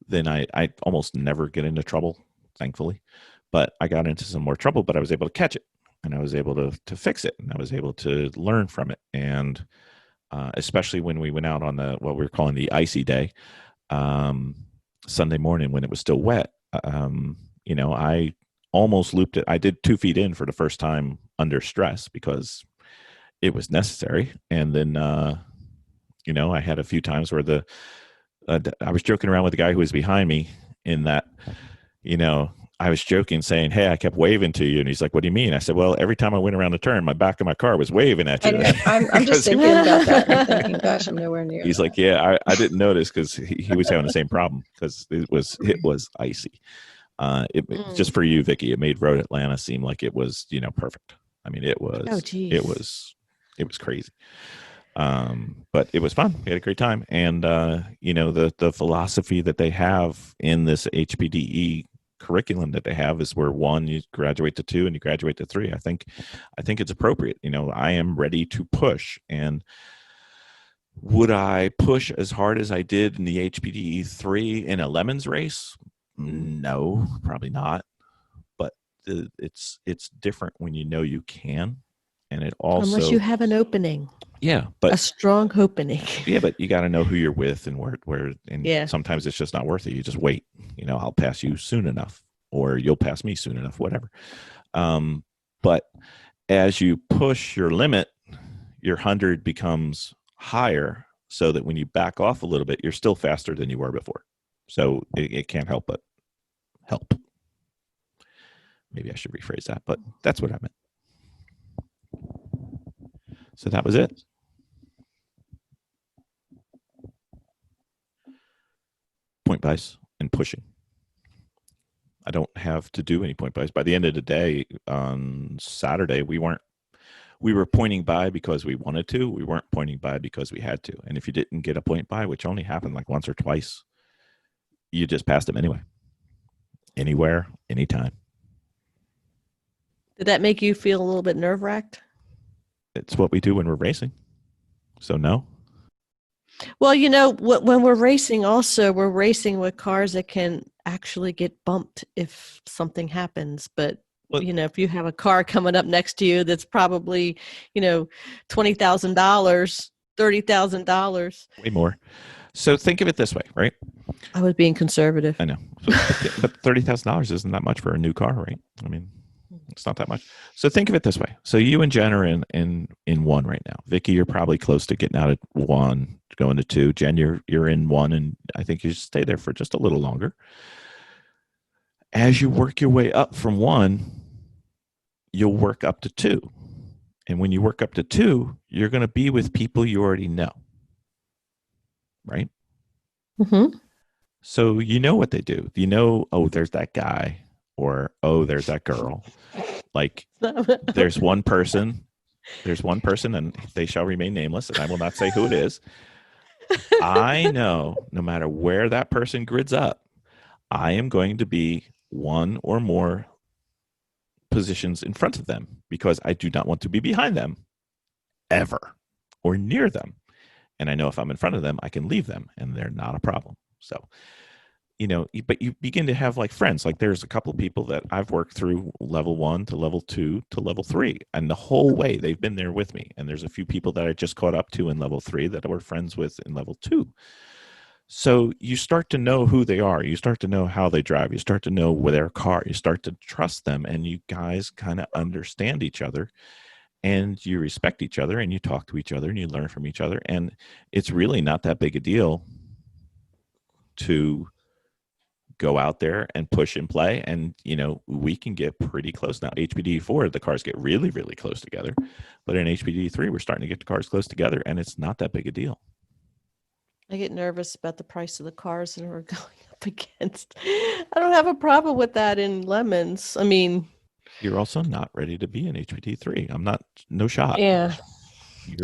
than I almost never get into trouble, thankfully. But I got into some more trouble, but I was able to catch it, and I was able to fix it, and I was able to learn from it. And especially when we went out on what we were calling the icy day, Sunday morning when it was still wet, you know, I almost looped it. I did 2 feet in for the first time under stress because it was necessary. And then, you know, I had a few times where I was joking around with the guy who was behind me in that, you know, I was joking saying, hey, I kept waving to you. And he's like, what do you mean? I said, well, every time I went around the turn, my back of my car was waving at you. I'm just thinking about that. I'm thinking, gosh, I'm nowhere near He's that. like, yeah, I didn't notice because he was having the same problem because it was icy. Just for you, Vicki, it made Road Atlanta seem like it was, you know, perfect. I mean, it was, Oh, geez. it was crazy. But it was fun. We had a great time. And, the philosophy that they have in this HPDE curriculum that they have is where 1, you graduate to 2 and you graduate to 3. I think it's appropriate. I am ready to push. And would I push as hard as I did in the HPDE 3 in a Lemons race? No, probably not. But it's different when you can. And it also, unless you have an opening. Yeah, but a strong opening. Yeah, but you got to know who you're with and where and sometimes it's just not worth it. You just wait. I'll pass you soon enough, or you'll pass me soon enough, whatever. But as you push your limit, your 100 becomes higher, so that when you back off a little bit, you're still faster than you were before. So it can't help but help. Maybe I should rephrase that, but that's what I meant. So that was it. Point buys and pushing. I don't have to do any point buys. By the end of the day, on Saturday, we were pointing by because we wanted to. We weren't pointing by because we had to. And if you didn't get a point buy, which only happened like once or twice, you just passed them anyway. Anywhere, anytime. Did that make you feel a little bit nerve-wracked? It's what we do when we're racing. So no. Well, when we're racing also, we're racing with cars that can actually get bumped if something happens. But, if you have a car coming up next to you that's probably, $20,000, $30,000. Way more. So think of it this way, right? I was being conservative. I know. But $30,000 isn't that much for a new car, right? I mean, it's not that much. So think of it this way. So you and Jen are in 1 right now. Vicki, you're probably close to getting out of 1, going to 2. Jen, you're in 1, and I think you should stay there for just a little longer. As you work your way up from 1, you'll work up to 2. And when you work up to 2, you're going to be with people you already know. Right? Mm-hmm. So what they do. Oh, there's that guy. Or, oh, there's that girl. Like, there's one person, and they shall remain nameless, and I will not say who it is. I know no matter where that person grids up, I am going to be 1 or more positions in front of them because I do not want to be behind them ever or near them. And I know if I'm in front of them, I can leave them, and they're not a problem. So, but you begin to have like friends. Like there's a couple of people that I've worked through level 1 to level 2 to level 3. And the whole way they've been there with me. And there's a few people that I just caught up to in level 3 that I were friends with in level 2. So you start to know who they are. You start to know how they drive. You start to know with their car. You start to trust them, and you guys kind of understand each other, and you respect each other, and you talk to each other, and you learn from each other. And it's really not that big a deal to go out there and push and play. And, we can get pretty close now. HPDE 4, the cars get really, really close together. But in HPDE 3, we're starting to get the cars close together, and it's not that big a deal. I get nervous about the price of the cars that we're going up against. I don't have a problem with that in Lemons. I mean, you're also not ready to be in HPDE 3. No shot. Yeah.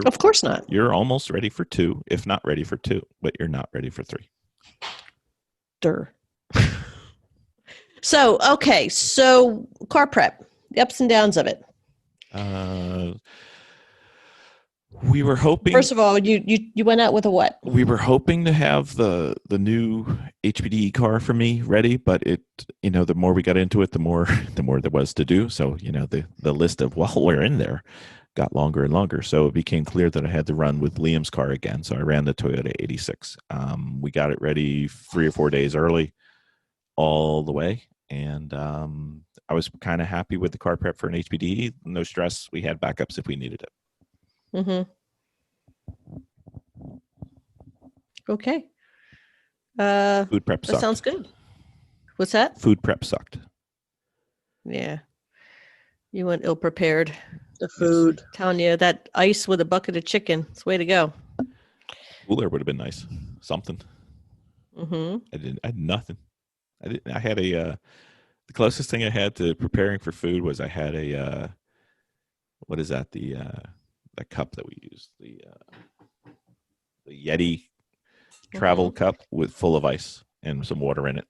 Of course not. You're almost ready for 2, if not ready for 2, but you're not ready for 3. So car prep, the ups and downs of it. We were hoping. First of all, you went out with a what? We were hoping to have the new HPDE car for me ready, but the more we got into it, the more there was to do. So the list of while we're in there got longer and longer. So it became clear that I had to run with Liam's car again. So I ran the Toyota 86. We got it ready 3 or 4 days early, all the way. And I was kind of happy with the car prep for an HPDE. No stress. We had backups if we needed it. Mm-hmm. Okay. Food prep sucked. That sounds good. What's that? Food prep sucked. Yeah. You went ill prepared. The food. Telling you that ice with a bucket of chicken. It's the way to go. Cooler would have been nice. Something. Mm-hmm. I had nothing. I had the closest thing I had to preparing for food was I had what is that? The cup that we use. the Yeti travel cup with full of ice and some water in it.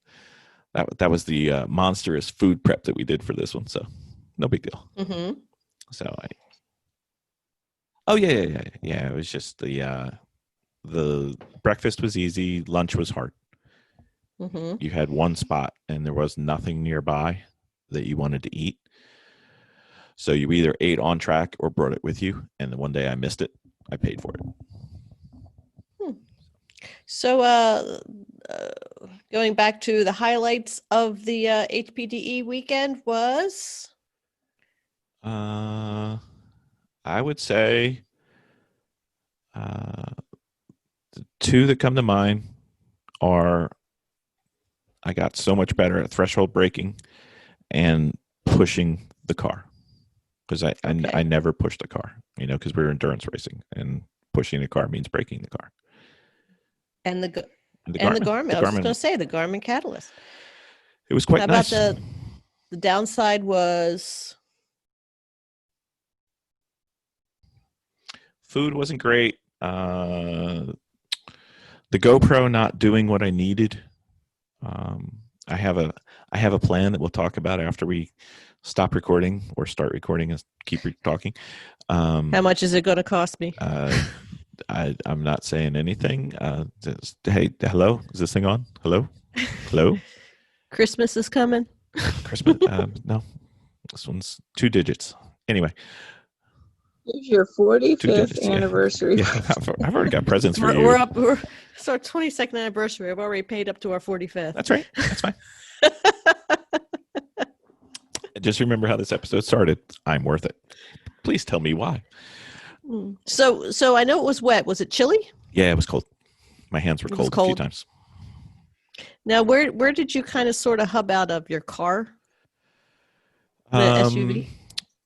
That was the monstrous food prep that we did for this one. So no big deal. Mm-hmm. So yeah. It was just the breakfast was easy. Lunch was hard. Mm-hmm. You had one spot and there was nothing nearby that you wanted to eat. So you either ate on track or brought it with you. And the one day I missed it, I paid for it. So going back to the highlights of the HPDE weekend was? I would say the two that come to mind are I got so much better at threshold braking and pushing the car, because I never pushed the car, because we're endurance racing, and pushing the car means braking the car. And the Garmin. I was just going to say the Garmin Catalyst. It was quite nice. How about the downside was? Food wasn't great. The GoPro not doing what I needed. I have a plan that we'll talk about after we stop recording or start recording and keep talking. How much is it going to cost me? I'm not saying anything. Hey, hello? Is this thing on? Hello? Christmas is coming. Christmas? No. This one's 2 digits. Anyway. It's your 45th anniversary. Yeah, I've already got presents for you. It's our 22nd anniversary. I've already paid up to our 45th. That's right. That's fine. Just remember how this episode started. I'm worth it. Please tell me why. So I know it was wet. Was it chilly? Yeah, it was cold. My hands were cold a few times. Now, where did you kind of sort of hub out of your car? The SUV?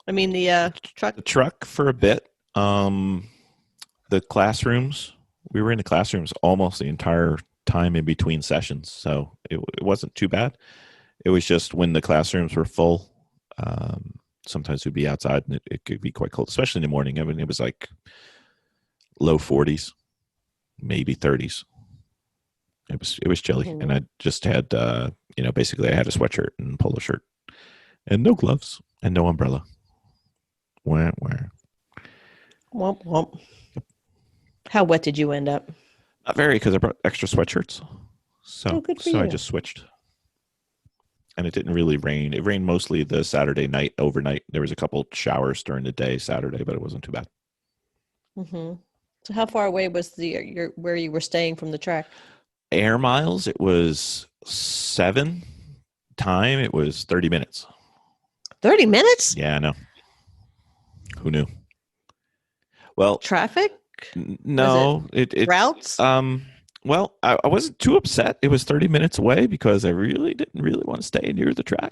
I mean, the truck? The truck for a bit. The classrooms, we were in the classrooms almost the entire time in between sessions, so it wasn't too bad. It was just when the classrooms were full, sometimes we'd be outside and it could be quite cold, especially in the morning. I mean, it was like low 40s, maybe 30s. It was chilly, and I just had basically I had a sweatshirt and polo shirt and no gloves and no umbrella. Where? Womp womp. How wet did you end up? Not very, because I brought extra sweatshirts. So I just switched. And it didn't really rain. It rained mostly the Saturday night, overnight. There was a couple showers during the day Saturday, but it wasn't too bad. Mm-hmm. So how far away was where you were staying from the track? Air miles, it was 7. Time, it was 30 minutes. 30 minutes? Yeah, I know. Who knew? Well, traffic? No, it routes. Well, I wasn't too upset. It was 30 minutes away because I didn't really want to stay near the track.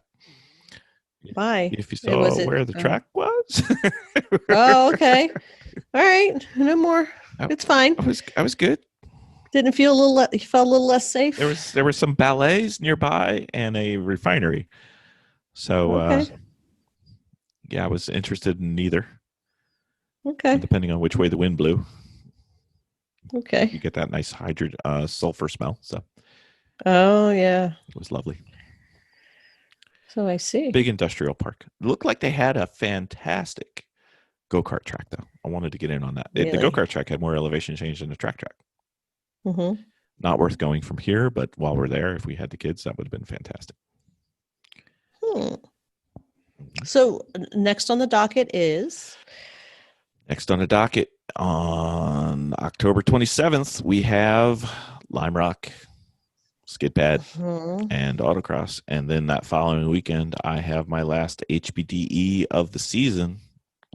Why? If you saw where the track was. Oh, okay. All right. No more. It's fine. I was good. Didn't feel you felt a little less safe. There were some ballets nearby and a refinery. So yeah, I was interested in neither. Okay. Depending on which way the wind blew. Okay. You get that nice sulfur smell. So. Oh yeah. It was lovely. So I see. Big industrial park. It looked like they had a fantastic go-kart track, though. I wanted to get in on that. Really? The go-kart track had more elevation change than the track. Mm-hmm. Not worth going from here, but while we're there, if we had the kids, that would have been fantastic. So next on the docket is? Next on the docket, on October 27th, we have Lime Rock, Skid Pad, and Autocross. And then that following weekend, I have my last HPDE of the season.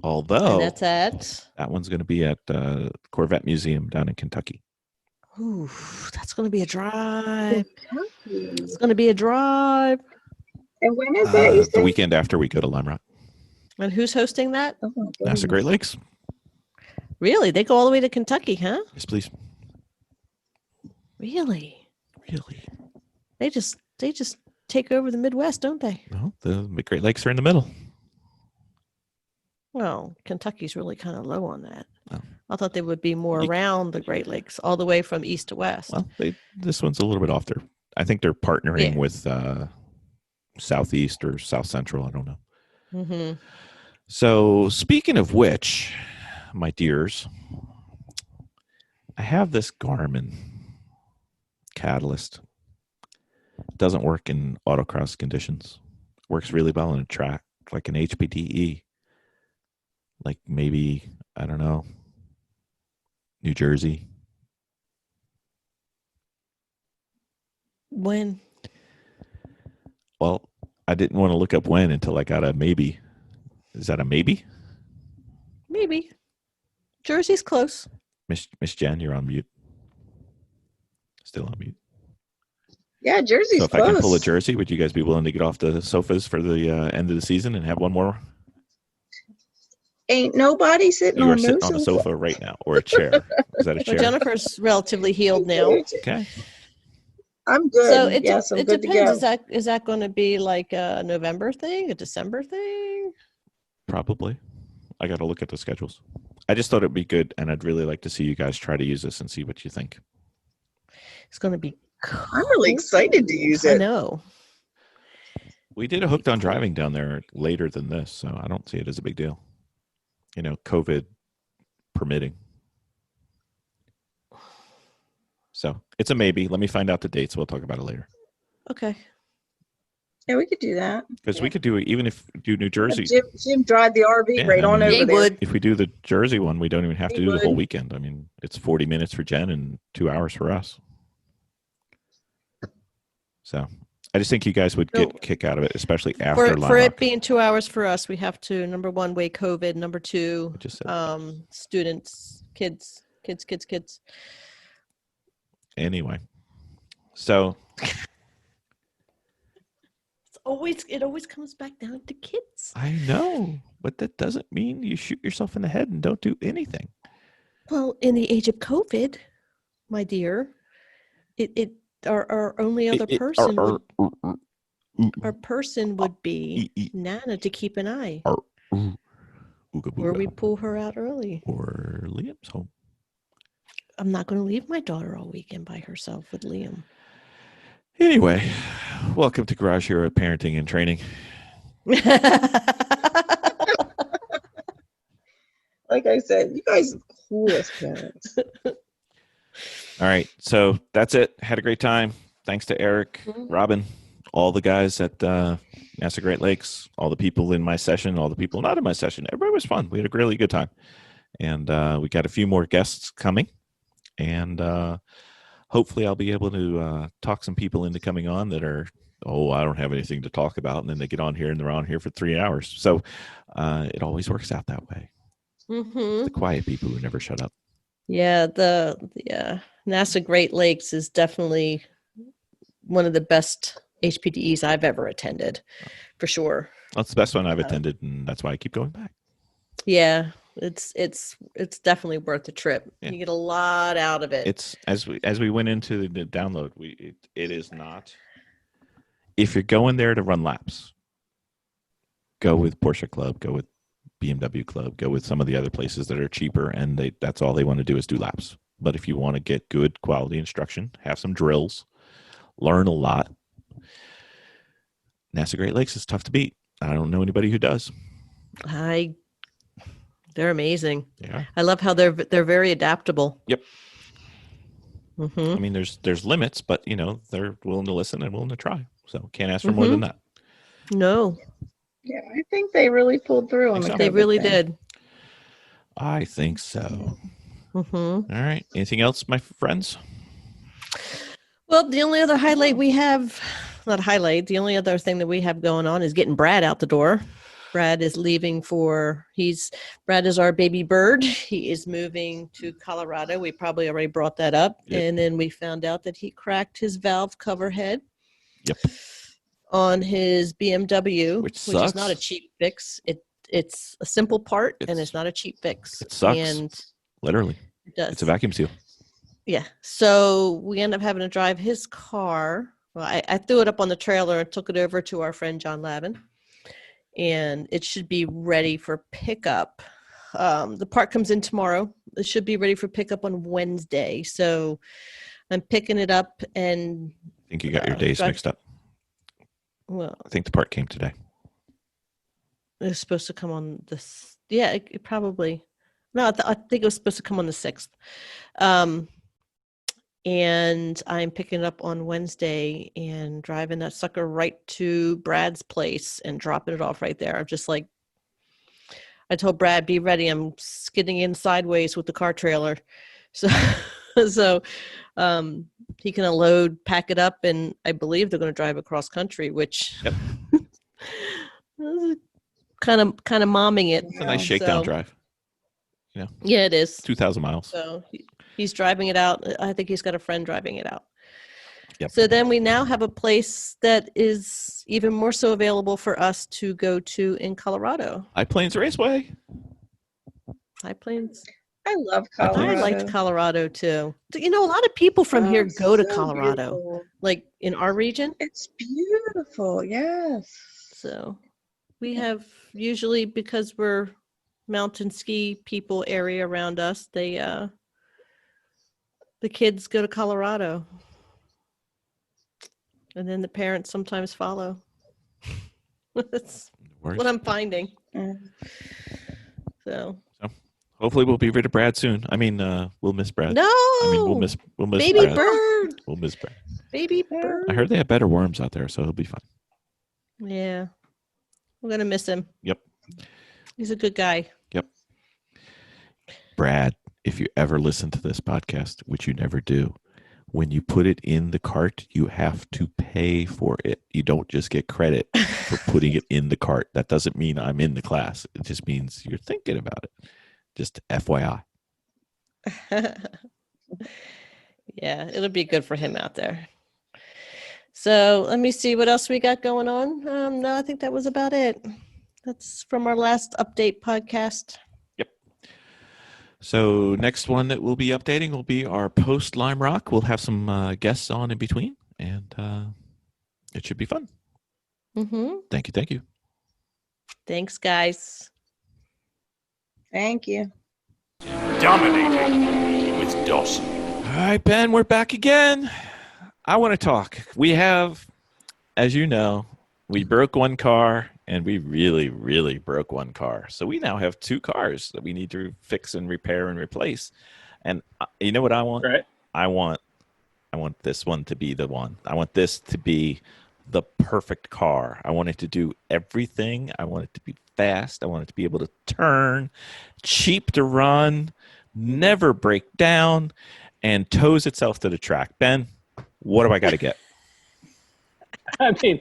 Although, and that's at? That one's going to be at the Corvette Museum down in Kentucky. Ooh, that's going to be a drive. It's going to be a drive. And when is that? The weekend after we go to Lime Rock. And who's hosting that? NASA Great Lakes. Really? They go all the way to Kentucky, huh? Yes, please. Really? Really? They just take over the Midwest, don't they? No, the Great Lakes are in the middle. Well, Kentucky's really kind of low on that. Oh. I thought they would be more around the Great Lakes, all the way from east to west. Well, this one's a little bit off there. I think they're partnering with Southeast or South Central. I don't know. Mm-hmm. So speaking of which, my dears, I have this Garmin Catalyst. It doesn't work in autocross conditions. Works really well in a track, like an HPDE. Like maybe, I don't know, New Jersey. When? Well, I didn't want to look up when until I got a maybe. Is that a maybe? Maybe. Jersey's close. Miss Jen, you're on mute. Still on mute. Yeah, Jersey's So if close. I can pull a Jersey, would you guys be willing to get off the sofas for the end of the season and have one more? Ain't nobody sitting You are on sitting no on a sofa. sofa right now, or a chair. Is that a chair? Well, Jennifer's relatively healed now. Okay. I'm good. So it I'm good depends. to go. Is that going to be like a November thing, a December thing? Probably. I got to look at the schedules. I just thought it'd be good, and I'd really like to see you guys try to use this and see what you think. It's going to be I'm really excited to use I it. know. We did a hooked on driving down there later than this, so I don't see it as a big deal. You know, COVID permitting. So it's a maybe. Let me find out the dates. We'll talk about it later. Okay. Yeah, we could do that. Because we could do it, even if do New Jersey. Jim drive the RV Yeah, right I on mean, over He there. would. If we do the Jersey one, we don't even have to He do the whole would. weekend. I mean, it's 40 minutes for Jen and 2 hours for us. So I just think you guys would get a kick out of it, especially after For it Lilac. being 2 hours for us, we have to, number one, weigh COVID. Number two, I just said students, kids. anyway. So It always comes back down to kids. I know, but that doesn't mean you shoot yourself in the head and don't do anything. Well, in the age of COVID, my dear, our only other person our person would be Nana to keep an eye. Ooga Or we booga. pull her out early. Or Liam's home. I'm not going to leave my daughter all weekend by herself with Liam. Anyway, welcome to Garage Hero Parenting and Training. Like I said, you guys are the coolest parents. All right, so that's it. Had a great time. Thanks to Eric, Robin, all the guys at NASA Great Lakes, all the people in my session, all the people not in my session. Everybody was fun. We had a really good time. And we got a few more guests coming. And hopefully I'll be able to talk some people into coming on that are, I don't have anything to talk about. And then they get on here and they're on here for 3 hours. So it always works out that way. Mm-hmm. The quiet people who never shut up. Yeah, the NASA Great Lakes is definitely one of the best HPDEs I've ever attended, for sure. That's the best one I've attended, and that's why I keep going back. Yeah, it's definitely worth the trip. Yeah. You get a lot out of it. It's as we went into the download, it is not. If you're going there to run laps, go with Porsche Club, go with BMW Club, go with some of the other places that are cheaper, and that's all they want to do is do laps. But if you want to get good quality instruction, have some drills, learn a lot. NASA Great Lakes is tough to beat. I don't know anybody who does. They're amazing. Yeah. I love how they're very adaptable. Yep. Mm-hmm. I mean, there's limits, but they're willing to listen and willing to try. So can't ask for more than that. No, Yeah, I think they really pulled through on the so. they COVID really thing. did. I think so. Mm-hmm. All right. Anything else, my friends? Well, the only other highlight we have, the only other thing that we have going on is getting Brad out the door. Brad is leaving Brad is our baby bird. He is moving to Colorado. We probably already brought that up. Yep. And then we found out that he cracked his valve cover head. Yep. On his BMW, Which is sucks. not a cheap fix. It's a simple part, and it's not a cheap fix. It sucks. And Literally. it does. It's a vacuum seal. Yeah. So we end up having to drive his car. Well, I threw it up on the trailer and took it over to our friend John Lavin. and it should be ready for pickup. The part comes in tomorrow. It should be ready for pickup on Wednesday. So I'm picking it up and I think you got your days mixed up. Well, I think the part came today. it's supposed to come on this. Yeah, it probably. No, I think it was supposed to come on the 6th. And I'm picking it up on Wednesday and driving that sucker right to Brad's place and dropping it off right there. I'm just like, I told Brad, be ready. I'm skidding in sideways with the car trailer. So, he can unload, pack it up, and I believe they're going to drive across country, which Yep. kind of momming it. It's a nice shakedown drive. Yeah, it is. 2,000 miles. So he's driving it out. I think he's got a friend driving it out. Yep. So then we now have a place that is even more so available for us to go to in Colorado. High Plains Raceway. High Plains. I love Colorado. I liked Colorado too. A lot of people from here go to Colorado, beautiful. like in our region. It's beautiful. Yes. So we have usually, because we're mountain ski people area around us, the kids go to Colorado. And then the parents sometimes follow. That's what I'm finding. So hopefully we'll be rid of Brad soon. I mean, we'll miss Brad. No. I mean, we'll miss Baby Brad. bird. We'll miss Brad. Baby bird. I heard they have better worms out there, so he'll be fine. Yeah. We're going to miss him. Yep. He's a good guy. Yep. Brad, if you ever listen to this podcast, which you never do, when you put it in the cart, you have to pay for it. You don't just get credit for putting it in the cart. That doesn't mean I'm in the class. It just means you're thinking about it. Just FYI. Yeah, it'll be good for him out there. So let me see what else we got going on. No, I think that was about it. That's from our last update podcast. Yep. So next one that we'll be updating will be our post Lime Rock. We'll have some guests on in between, and it should be fun. Mm-hmm. Thank you. Thanks, guys. Thank you. Dominating with Dawson. All right, Ben, we're back again. I want to talk. We have, as you know, we broke one car, and we really, really broke one car. So we now have 2 cars that we need to fix and repair and replace. And you know what I want? Right. I want this one to be the one. I want this to be the perfect car. I want it to do everything. I want it to be fast. I want it to be able to turn, cheap to run, never break down, and tows itself to the track. Ben, what do I got to get? I mean,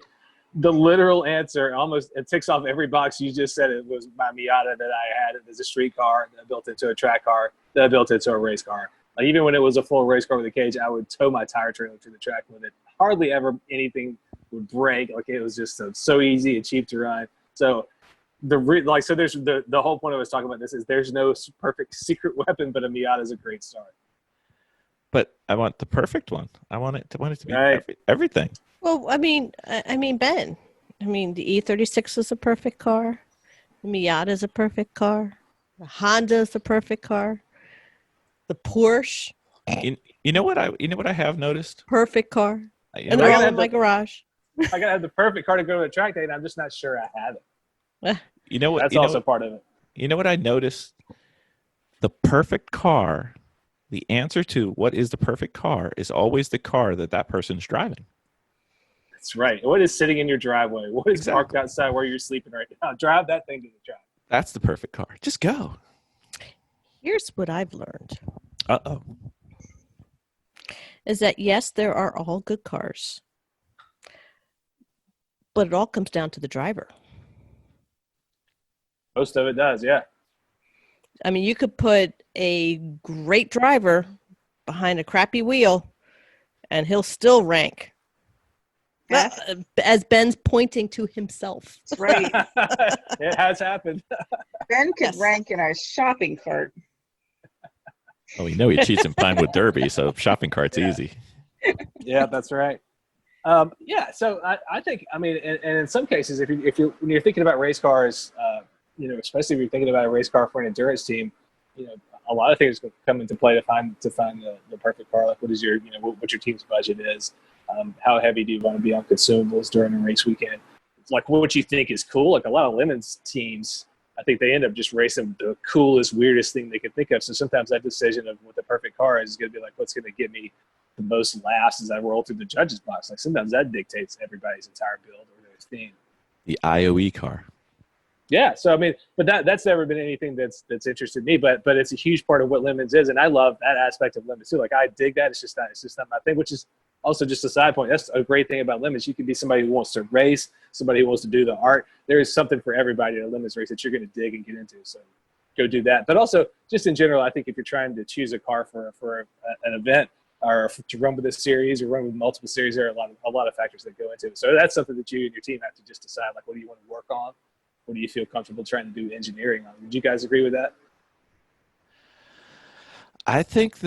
the literal answer it ticks off every box you just said. It was my Miata that I had. It was a street car that I built into a track car that I built into a race car. Like, even when it was a full race car with a cage, I would tow my tire trailer to the track with it. Hardly ever anything would break. Like, it was just so easy and cheap to run. So there's the whole point I was talking about this is there's no perfect secret weapon, but a Miata is a great start. But I want the perfect one. I want it to be Right. everything. Well, I mean, Ben. I mean, the E36 is a perfect car. The Miata is a perfect car. The Honda is a perfect car. The Porsche, You know what I have noticed? perfect car. You And know, they're I all gotta in my garage. I gotta have the perfect car to go to a track day, and I'm just not sure I have it. you know what? That's you know, also part of it. You know what I noticed? The perfect car, the answer to what is the perfect car is always the car that person's driving. That's right. What is sitting in your driveway? What is Exactly. parked outside where you're sleeping right now? Drive that thing to the track. That's the perfect car. Just go. Here's what I've learned Uh-oh. is that, yes, there are all good cars, but it all comes down to the driver. Most of it does, yeah. I mean, you could put a great driver behind a crappy wheel and he'll still rank. As Ben's pointing to himself. That's right. It has happened. Ben could Yes. rank in a shopping cart. Oh, we know he cheats in Pinewood Derby, so shopping cart's easy. Yeah, that's right. Yeah, so I think, I mean, and in some cases, if you're when you're thinking about race cars, especially if you're thinking about a race car for an endurance team, a lot of things come into play to find the perfect car. Like, what is your what your team's budget is, how heavy do you want to be on consumables during a race weekend? Like, what you think is cool. Like a lot of Lemons teams, I think they end up just racing the coolest, weirdest thing they could think of. So sometimes that decision of what the perfect car is going to be like, what's going to get me the most laughs as I roll through the judges box. Like sometimes that dictates everybody's entire build or their theme. The IOE car. Yeah, so I mean, but that's never been anything that's interested me. But it's a huge part of what Lemons is, and I love that aspect of Lemons too. Like I dig that. It's just not my thing. Which is also just a side point. That's a great thing about Lemons. You can be somebody who wants to race, somebody who wants to do the art. There is something for everybody at a Lemons race that you're going to dig and get into. So go do that. But also, just in general, I think if you're trying to choose a car for an event, or to run with this series or run with multiple series, there are a lot of factors that go into it. So that's something that you and your team have to just decide, like, what do you want to work on? What do you feel comfortable trying to do engineering on? Would you guys agree with that? I think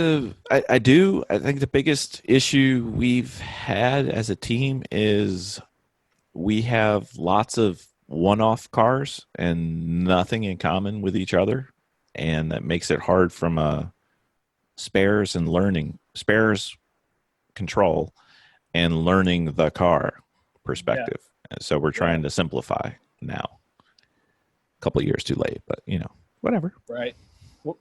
I do. I think the biggest issue we've had as a team is we have lots of one-off cars and nothing in common with each other. And that makes it hard from a spares control and learning the car perspective. Yeah. So we're trying to simplify now. A couple of years too late, but whatever. Right.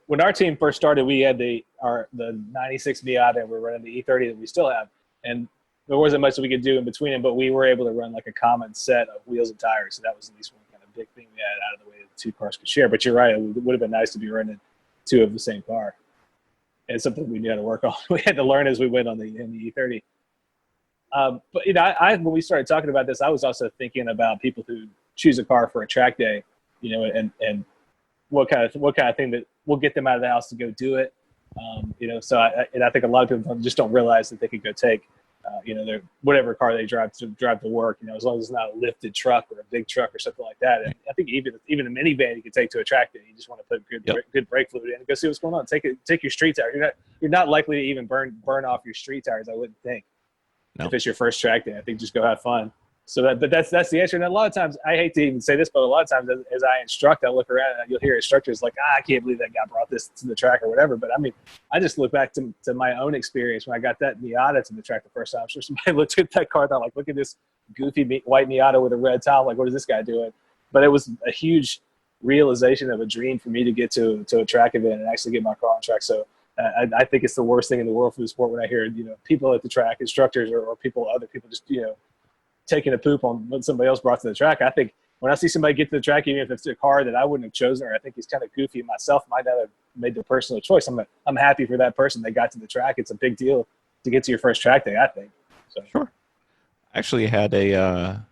When our team first started, we had the 96 Miata, and we're running the E30 that we still have, and there wasn't much that we could do in between them, but we were able to run like a common set of wheels and tires. So that was at least one kind of big thing we had out of the way that the two cars could share. But you're right, it would have been nice to be running two of the same car. And something we knew how to work on. We had to learn as we went in the E30. But when we started talking about this, I was also thinking about people who choose a car for a track day, and what kind of thing that will get them out of the house to go do it. So I think a lot of people just don't realize that they could go take, their whatever car they drive to work. As long as it's not a lifted truck or a big truck or something like that. And I think even a minivan you can take to a track day. You just want to put good brake fluid in and go see what's going on. Take your street tire. You're not likely to even burn off your street tires, I wouldn't think. No. If it's your first track day, I think just go have fun. So that's the answer. And a lot of times, I hate to even say this, but a lot of times as I instruct, I look around and you'll hear instructors like, I can't believe that guy brought this to the track or whatever. But I mean, I just look back to my own experience when I got that Miata to the track the first time. I'm sure somebody looked at that car and thought, like, look at this goofy white Miata with a red top. Like, what is this guy doing? But it was a huge realization of a dream for me to get to a track event and actually get my car on track. So I think it's the worst thing in the world for the sport when I hear, people at the track, instructors or other people just, taking a poop on what somebody else brought to the track. I think when I see somebody get to the track, even if it's a car that I wouldn't have chosen, or I think he's kind of goofy myself, might not have made the personal choice. I'm happy for that person that got to the track. It's a big deal to get to your first track day, I think. So. Sure. I actually had I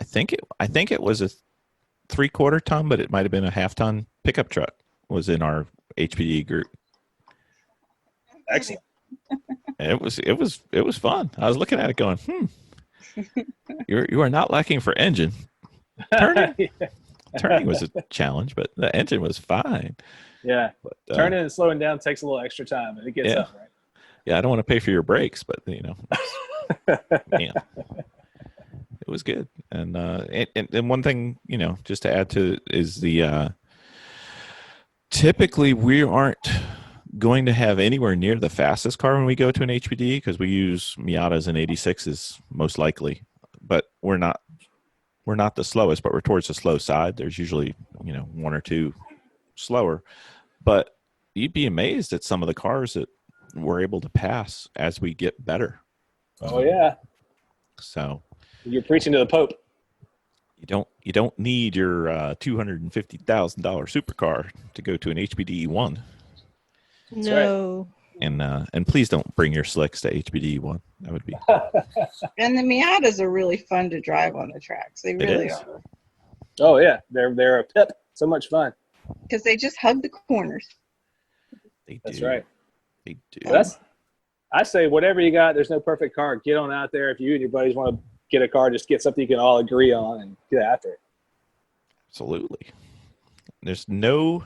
think it was a 3/4 ton, but it might have been a 1/2 ton pickup truck was in our HPDE group. Excellent. It was fun. I was looking at it going, you are not lacking for engine. Turning was a challenge, but the engine was fine. Yeah. But, turning and slowing down takes a little extra time, and it gets up, right? Yeah, I don't want to pay for your brakes, but it was good. And one thing, just to add to is the typically we aren't going to have anywhere near the fastest car when we go to an HPDE because we use Miatas and 86s most likely, but we're not the slowest, but we're towards the slow side. There's usually, one or two slower, but you'd be amazed at some of the cars that we're able to pass as we get better. Oh yeah. So you're preaching to the Pope. You don't need your $250,000 supercar to go to an HPDE 1. No. Right. And please don't bring your slicks to HPDE 1. That would be. And the Miatas are really fun to drive on the tracks. They really are. Oh yeah, they're a pip. So much fun. Because they just hug the corners. They do. That's right. They do. I say whatever you got. There's no perfect car. Get on out there. If you and your buddies want to get a car, just get something you can all agree on and get after it. Absolutely. There's no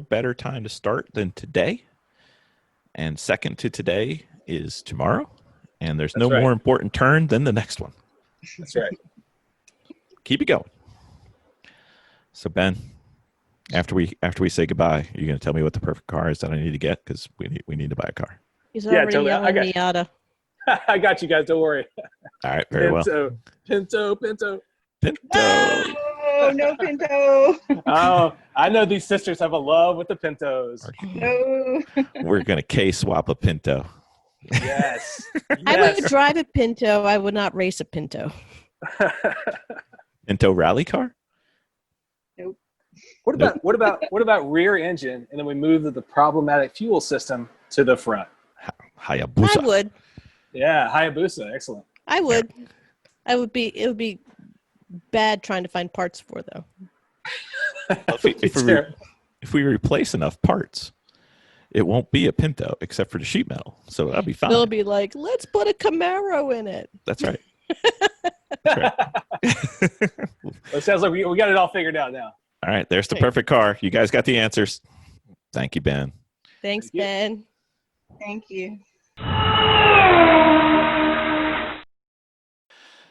better time to start than today. And second to today is tomorrow. And there's That's no right. more important turn than the next one. That's right. Keep it going. So Ben, after we say goodbye, you're going to tell me what the perfect car is that I need to get because we need to buy a car. He's Yeah, already totally. yelling Miata. I got you guys. Don't worry. All right, very well. Pinto. No, no Pinto. Oh, I know these sisters have a love with the Pintos. No. We're going to K-swap a Pinto. Yes. I would drive a Pinto. I would not race a Pinto. Pinto rally car? Nope. What about rear engine, and then we move the problematic fuel system to the front? Hayabusa. I would. Yeah, Hayabusa, excellent. I would. It would be bad trying to find parts for though. If we replace enough parts, it won't be a Pinto except for the sheet metal, so that'll be fine. They'll be like, let's put a Camaro in it. That's right. That's right. It sounds like we got it all figured out now. All right, there's the perfect car. You guys got the answers. Thank you, Ben. Thanks, Ben. Thank you.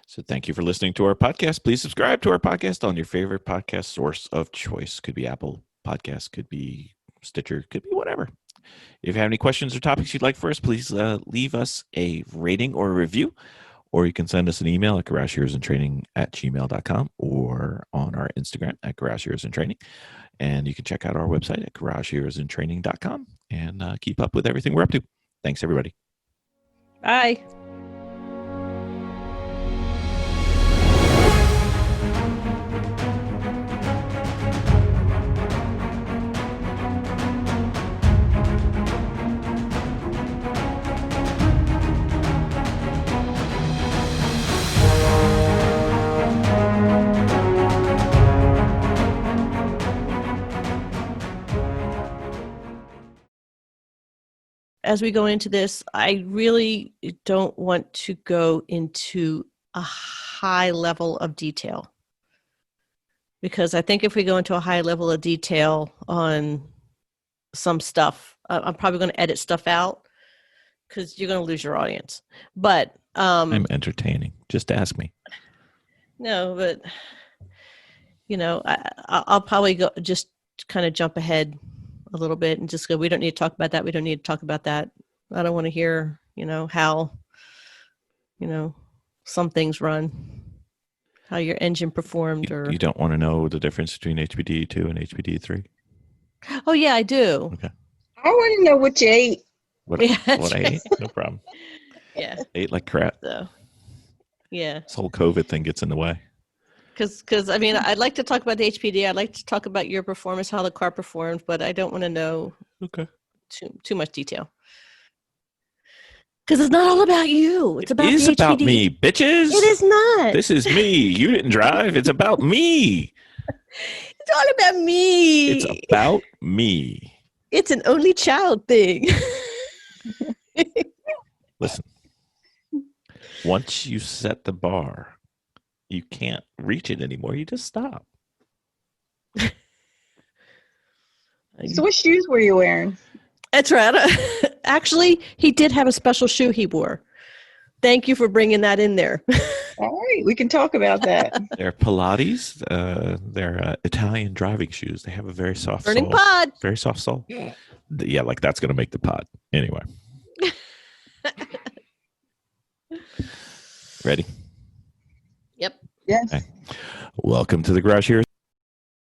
So thank you for listening to our podcast. Please subscribe to our podcast on your favorite podcast source of choice. Could be Apple Podcasts, could be Stitcher, could be whatever. If you have any questions or topics you'd like for us, please leave us a rating or a review, or you can send us an email at garageheroesandtraining@gmail.com or on our Instagram at garageheroesandtraining. And you can check out our website at garageheroesandtraining.com and keep up with everything we're up to. Thanks, everybody. Bye. As we go into this, I really don't want to go into a high level of detail, because I think if we go into a high level of detail on some stuff, I'm probably going to edit stuff out because you're going to lose your audience. But I'm entertaining. Just ask me. No, but I'll probably go just kind of jump ahead a little bit and just go, we don't need to talk about that. We don't need to talk about that. I don't want to hear, how, some things run, how your engine performed. You don't want to know the difference between HPDE 2 and HPDE 3? Oh, yeah, I do. Okay. I want to know what you ate. What Yeah, I ate? No problem. Yeah. Ate like crap. So, yeah. This whole COVID thing gets in the way. Because I'd like to talk about the HPD. I'd like to talk about your performance, how the car performed, but I don't want to know too much detail. Because it's not all about you. It's about the HPD. It is about me, bitches. It is not. This is me. You didn't drive. It's about me. It's all about me. It's about me. It's an only child thing. Listen, once you set the bar, you can't reach it anymore. You just stop. So what shoes were you wearing? That's right. Actually, he did have a special shoe he wore. Thank you for bringing that in there. All right, we can talk about that. They're Pilates. They're Italian driving shoes. They have a very soft Burning sole. pod. Very soft sole. Yeah, like that's going to make the pod. Anyway. Ready? Yep. Yes. Okay. Welcome to the Garage Heroes.